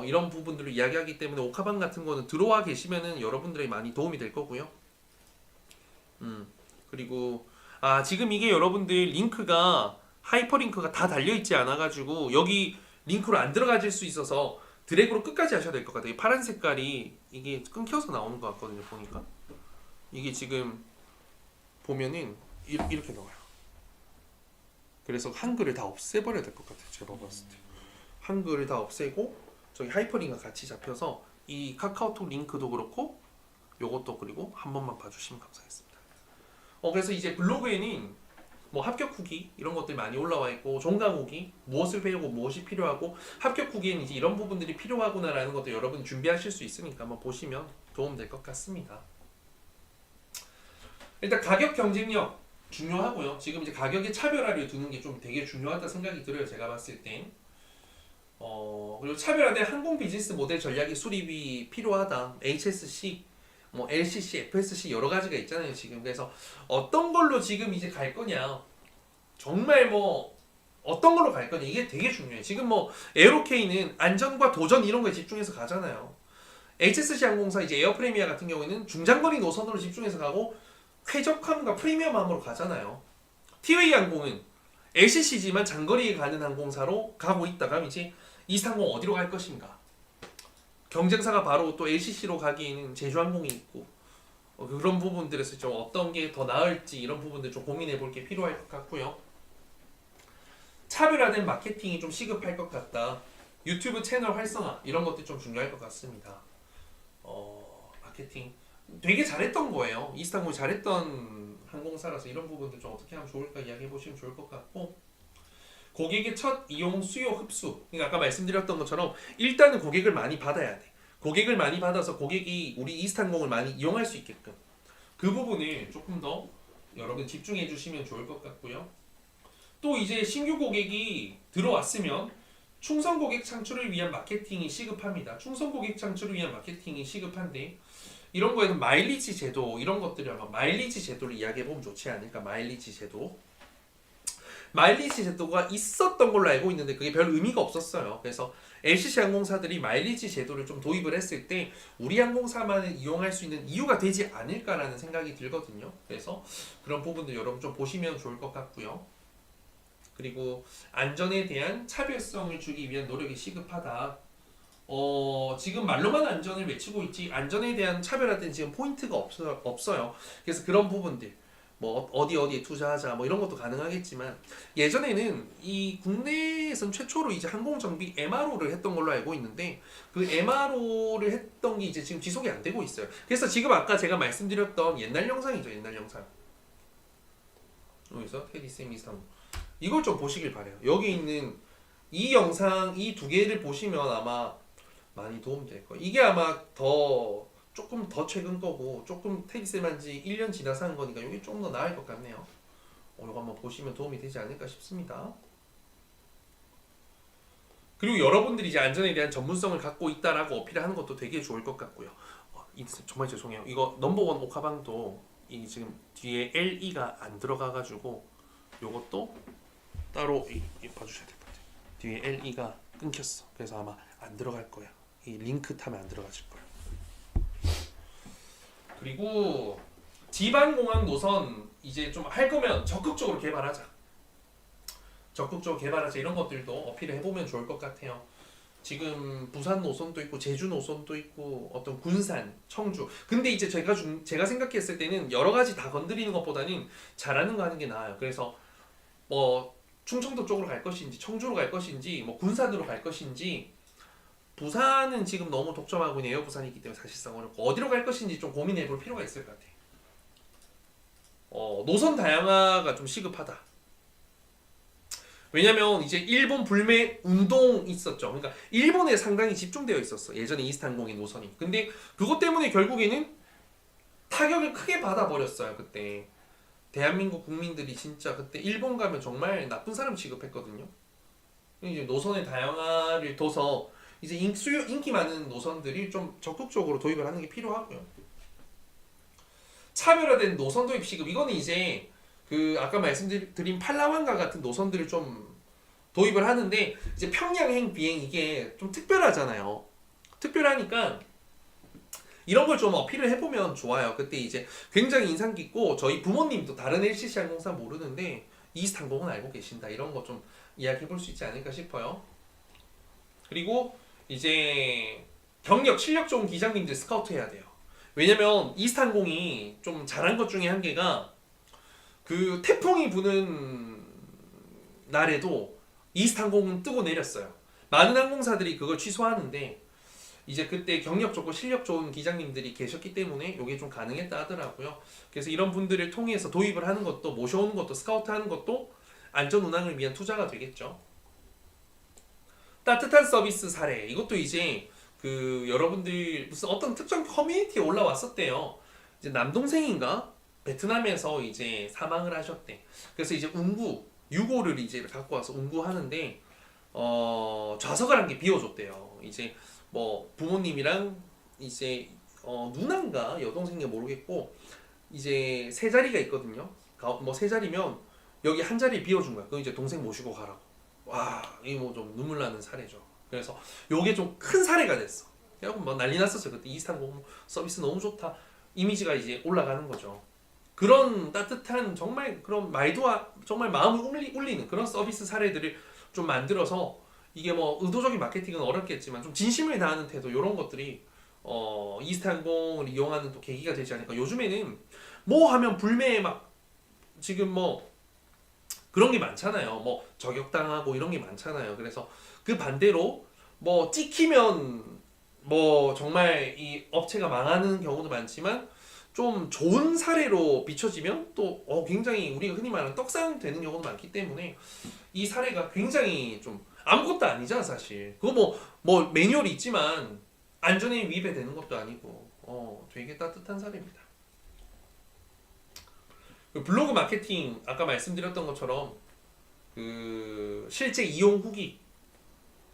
이런 부분들을 이야기하기 때문에 오카방 같은 거는 들어와 계시면은 여러분들에게 많이 도움이 될 거고요. 그리고 지금 이게 여러분들 링크가 하이퍼링크가 다 달려있지 않아가지고 여기 링크로 안 들어가질 수 있어서 드래그로 끝까지 하셔야 될 것 같아요. 파란 색깔이 이게 끊겨서 나오는 것 같거든요. 보니까 이게 지금 보면은 이렇게 나와요. 그래서 한글을 다 없애버려야 될 것 같아요. 제가 봤을 때 한글을 다 없애고 저기 하이퍼링크가 같이 잡혀서 이 카카오톡 링크도 그렇고 요것도 그리고 한 번만 봐주시면 감사하겠습니다. 그래서 이제 블로그에는 뭐 합격 후기 이런 것들이 많이 올라와 있고 종강 후기 무엇을 배우고 무엇이 필요하고 합격 후기에는 이제 이런 부분들이 필요하구나라는 것도 여러분 준비하실 수 있으니까 한번 보시면 도움 될 것 같습니다. 일단 가격 경쟁력 중요하고요. 지금 이제 가격의 차별화를 두는 게 좀 되게 중요하다 생각이 들어요. 제가 봤을 땐. 그리고 차별화된 항공 비즈니스 모델 전략의 수립이 필요하다. HSC, 뭐 LCC, FSC 여러 가지가 있잖아요. 지금 그래서 어떤 걸로 지금 이제 갈 거냐, 정말 뭐 어떤 걸로 갈 거냐 이게 되게 중요해요. 지금 뭐 에어로케이는 안전과 도전 이런 거에 집중해서 가잖아요. HSC 항공사 이제 에어프리미아 같은 경우에는 중장거리 노선으로 집중해서 가고 쾌적함과 프리미엄함으로 가잖아요. 티웨이 항공은 LCC지만 장거리에 가는 항공사로 가고 있다. 그럼 이제 이스타항공 어디로 갈 것인가? 경쟁사가 바로 또 LCC로 가기에는 제주항공이 있고 그런 부분들에서 좀 어떤 게 더 나을지 이런 부분들 좀 고민해 볼 게 필요할 것 같고요. 차별화된 마케팅이 좀 시급할 것 같다. 유튜브 채널 활성화 이런 것도 좀 중요할 것 같습니다. 마케팅 되게 잘했던 거예요. 이스탄공이 잘했던 항공사라서 이런 부분들 좀 어떻게 하면 좋을까 이야기해 보시면 좋을 것 같고, 고객의 첫 이용 수요 흡수. 그러니까 아까 말씀드렸던 것처럼 일단은 고객을 많이 받아야 돼. 고객을 많이 받아서 고객이 우리 이스탄공을 많이 이용할 수 있게끔 그 부분을 조금 더 여러분 집중해 주시면 좋을 것 같고요. 또 이제 신규 고객이 들어왔으면 충성 고객 창출을 위한 마케팅이 시급합니다. 충성 고객 창출을 위한 마케팅이 시급한데 이런 거에는 마일리지 제도 이런 것들이 아마 마일리지 제도를 이야기해 보면 좋지 않을까. 마일리지 제도. 마일리지 제도가 있었던 걸로 알고 있는데 그게 별 의미가 없었어요. 그래서 LCC 항공사들이 마일리지 제도를 좀 도입을 했을 때 우리 항공사만을 이용할 수 있는 이유가 되지 않을까라는 생각이 들거든요. 그래서 그런 부분들 여러분 좀 보시면 좋을 것 같고요. 그리고 안전에 대한 차별성을 주기 위한 노력이 시급하다. 지금 말로만 안전을 외치고 있지 안전에 대한 차별화된 지금 포인트가 없어요. 그래서 그런 부분들 뭐 어디에 투자하자 뭐 이런 것도 가능하겠지만 예전에는 이 국내에선 최초로 이제 항공정비 MRO를 했던 걸로 알고 있는데 그 MRO를 했던 게 이제 지금 지속이 안 되고 있어요. 그래서 지금 아까 제가 말씀드렸던 옛날 영상이죠. 옛날 영상. 여기서 테디쌤 이상 이걸 좀 보시길 바래요. 여기 있는 이 영상 이 두 개를 보시면 아마 많이 도움될 거예요. 이게 아마 조금 더 최근 거고 조금 테디쌤 한지 1년 지나서 한 거니까 이게 조금 더 나을 것 같네요. 이거 한번 보시면 도움이 되지 않을까 싶습니다. 그리고 여러분들이 이제 안전에 대한 전문성을 갖고 있다라고 어필하는 것도 되게 좋을 것 같고요. 정말 죄송해요. 이거 넘버원 오카방도 이 지금 뒤에 LE가 안 들어가가지고 요것도 따로 봐주셔야 될 것 같아요. 뒤에 LE가 끊겼어. 그래서 아마 안 들어갈 거야. 이 링크 타면 안 들어가질 거야. 그리고 지방공항 노선 이제 좀 할 거면 적극적으로 개발하자. 적극적으로 개발하자 이런 것들도 어필을 해보면 좋을 것 같아요. 지금 부산 노선도 있고 제주 노선도 있고 어떤 군산, 청주. 근데 이제 제가 생각했을 때는 여러 가지 다 건드리는 것보다는 잘하는 거 하는 게 나아요. 그래서 뭐 충청도 쪽으로 갈 것인지 청주로 갈 것인지 뭐 군산으로 갈 것인지 부산은 지금 너무 독점하고 있는 에어 부산이기 때문에 사실상 어렵고 어디로 갈 것인지 좀 고민해 볼 필요가 있을 것 같아요. 노선 다양화가 좀 시급하다. 왜냐면 이제 일본 불매 운동 있었죠. 그러니까 일본에 상당히 집중되어 있었어. 예전에 이스탄공의 노선이. 근데 그것 때문에 결국에는 타격을 크게 받아버렸어요. 그때. 대한민국 국민들이 진짜 그때 일본 가면 정말 나쁜 사람 취급했거든요. 이제 노선의 다양화를 둬서 이제 인기 많은 노선들이 좀 적극적으로 도입을 하는 게 필요하고요. 차별화된 노선 도입 시급 이거는 이제 그 아까 말씀드린 팔라완과 같은 노선들을 좀 도입을 하는데 이제 평양행 비행 이게 좀 특별하잖아요. 특별하니까 이런 걸 좀 어필을 해보면 좋아요. 그때 이제 굉장히 인상 깊고 저희 부모님도 다른 LCC 항공사 모르는데 이스탄공은 알고 계신다. 이런 거 좀 이야기해 볼 수 있지 않을까 싶어요. 그리고 이제 경력, 실력 좋은 기장님들 스카우트 해야 돼요. 왜냐면 이스탄공이 좀 잘한 것 중에 한 개가 그 태풍이 부는 날에도 이스탄공은 뜨고 내렸어요. 많은 항공사들이 그걸 취소하는데 이제 그때 경력 좋고 실력 좋은 기장님들이 계셨기 때문에 이게 좀 가능했다 하더라고요. 그래서 이런 분들을 통해서 도입을 하는 것도 모셔오는 것도 스카우트하는 것도 안전 운항을 위한 투자가 되겠죠. 따뜻한 서비스 사례 이것도 이제 그 여러분들 무슨 어떤 특정 커뮤니티에 올라왔었대요. 이제 남동생인가 베트남에서 이제 사망을 하셨대. 그래서 이제 운구 유고를 이제 갖고 와서 운구하는데 좌석을 한 개 비워줬대요. 이제 뭐 부모님이랑 이제 누나인가 여동생인가 모르겠고 이제 세 자리가 있거든요. 뭐 세 자리면 여기 한 자리 비워준 거야. 그럼 이제 동생 모시고 가라고. 와, 이거 뭐 좀 눈물 나는 사례죠. 그래서 요게 좀 큰 사례가 됐어. 그래갖고 뭐 난리 났었어요. 그때 이스탄공 서비스 너무 좋다. 이미지가 이제 올라가는 거죠. 그런 따뜻한 정말 그런 말도 정말 마음을 울리는 그런 서비스 사례들을 좀 만들어서 이게 뭐 의도적인 마케팅은 어렵겠지만 좀 진심을 다하는 태도 이런 것들이 이스탄공을 이용하는 또 계기가 되지 않을까. 요즘에는 뭐 하면 불매에 막 지금 뭐 그런 게 많잖아요. 뭐 저격당하고 이런 게 많잖아요. 그래서 그 반대로 뭐 찍히면 뭐 정말 이 업체가 망하는 경우도 많지만 좀 좋은 사례로 비춰지면 또 굉장히 우리가 흔히 말하는 떡상 되는 경우도 많기 때문에 이 사례가 굉장히 좀 아무것도 아니잖아 사실. 그거 뭐 매뉴얼이 있지만 안전에 위배되는 것도 아니고 되게 따뜻한 사례입니다. 그 블로그 마케팅 아까 말씀드렸던 것처럼 그 실제 이용 후기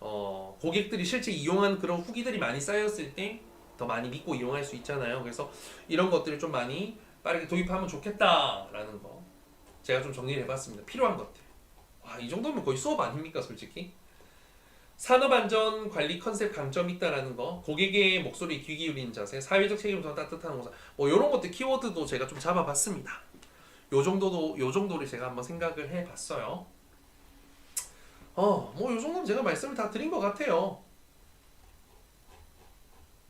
고객들이 실제 이용한 그런 후기들이 많이 쌓였을 때 더 많이 믿고 이용할 수 있잖아요. 그래서 이런 것들을 좀 많이 빠르게 도입하면 좋겠다라는 거 제가 좀 정리를 해봤습니다. 필요한 것들. 와, 이 정도면 거의 수업 아닙니까, 솔직히? 산업안전 관리 컨셉 강점이 있다라는 거, 고객의 목소리 귀 기울이는 자세, 사회적 책임성 따뜻한 공사, 뭐 이런 것들 키워드도 제가 좀 잡아봤습니다. 요 정도를 제가 한번 생각을 해봤어요. 뭐 요 정도는 제가 말씀을 다 드린 것 같아요.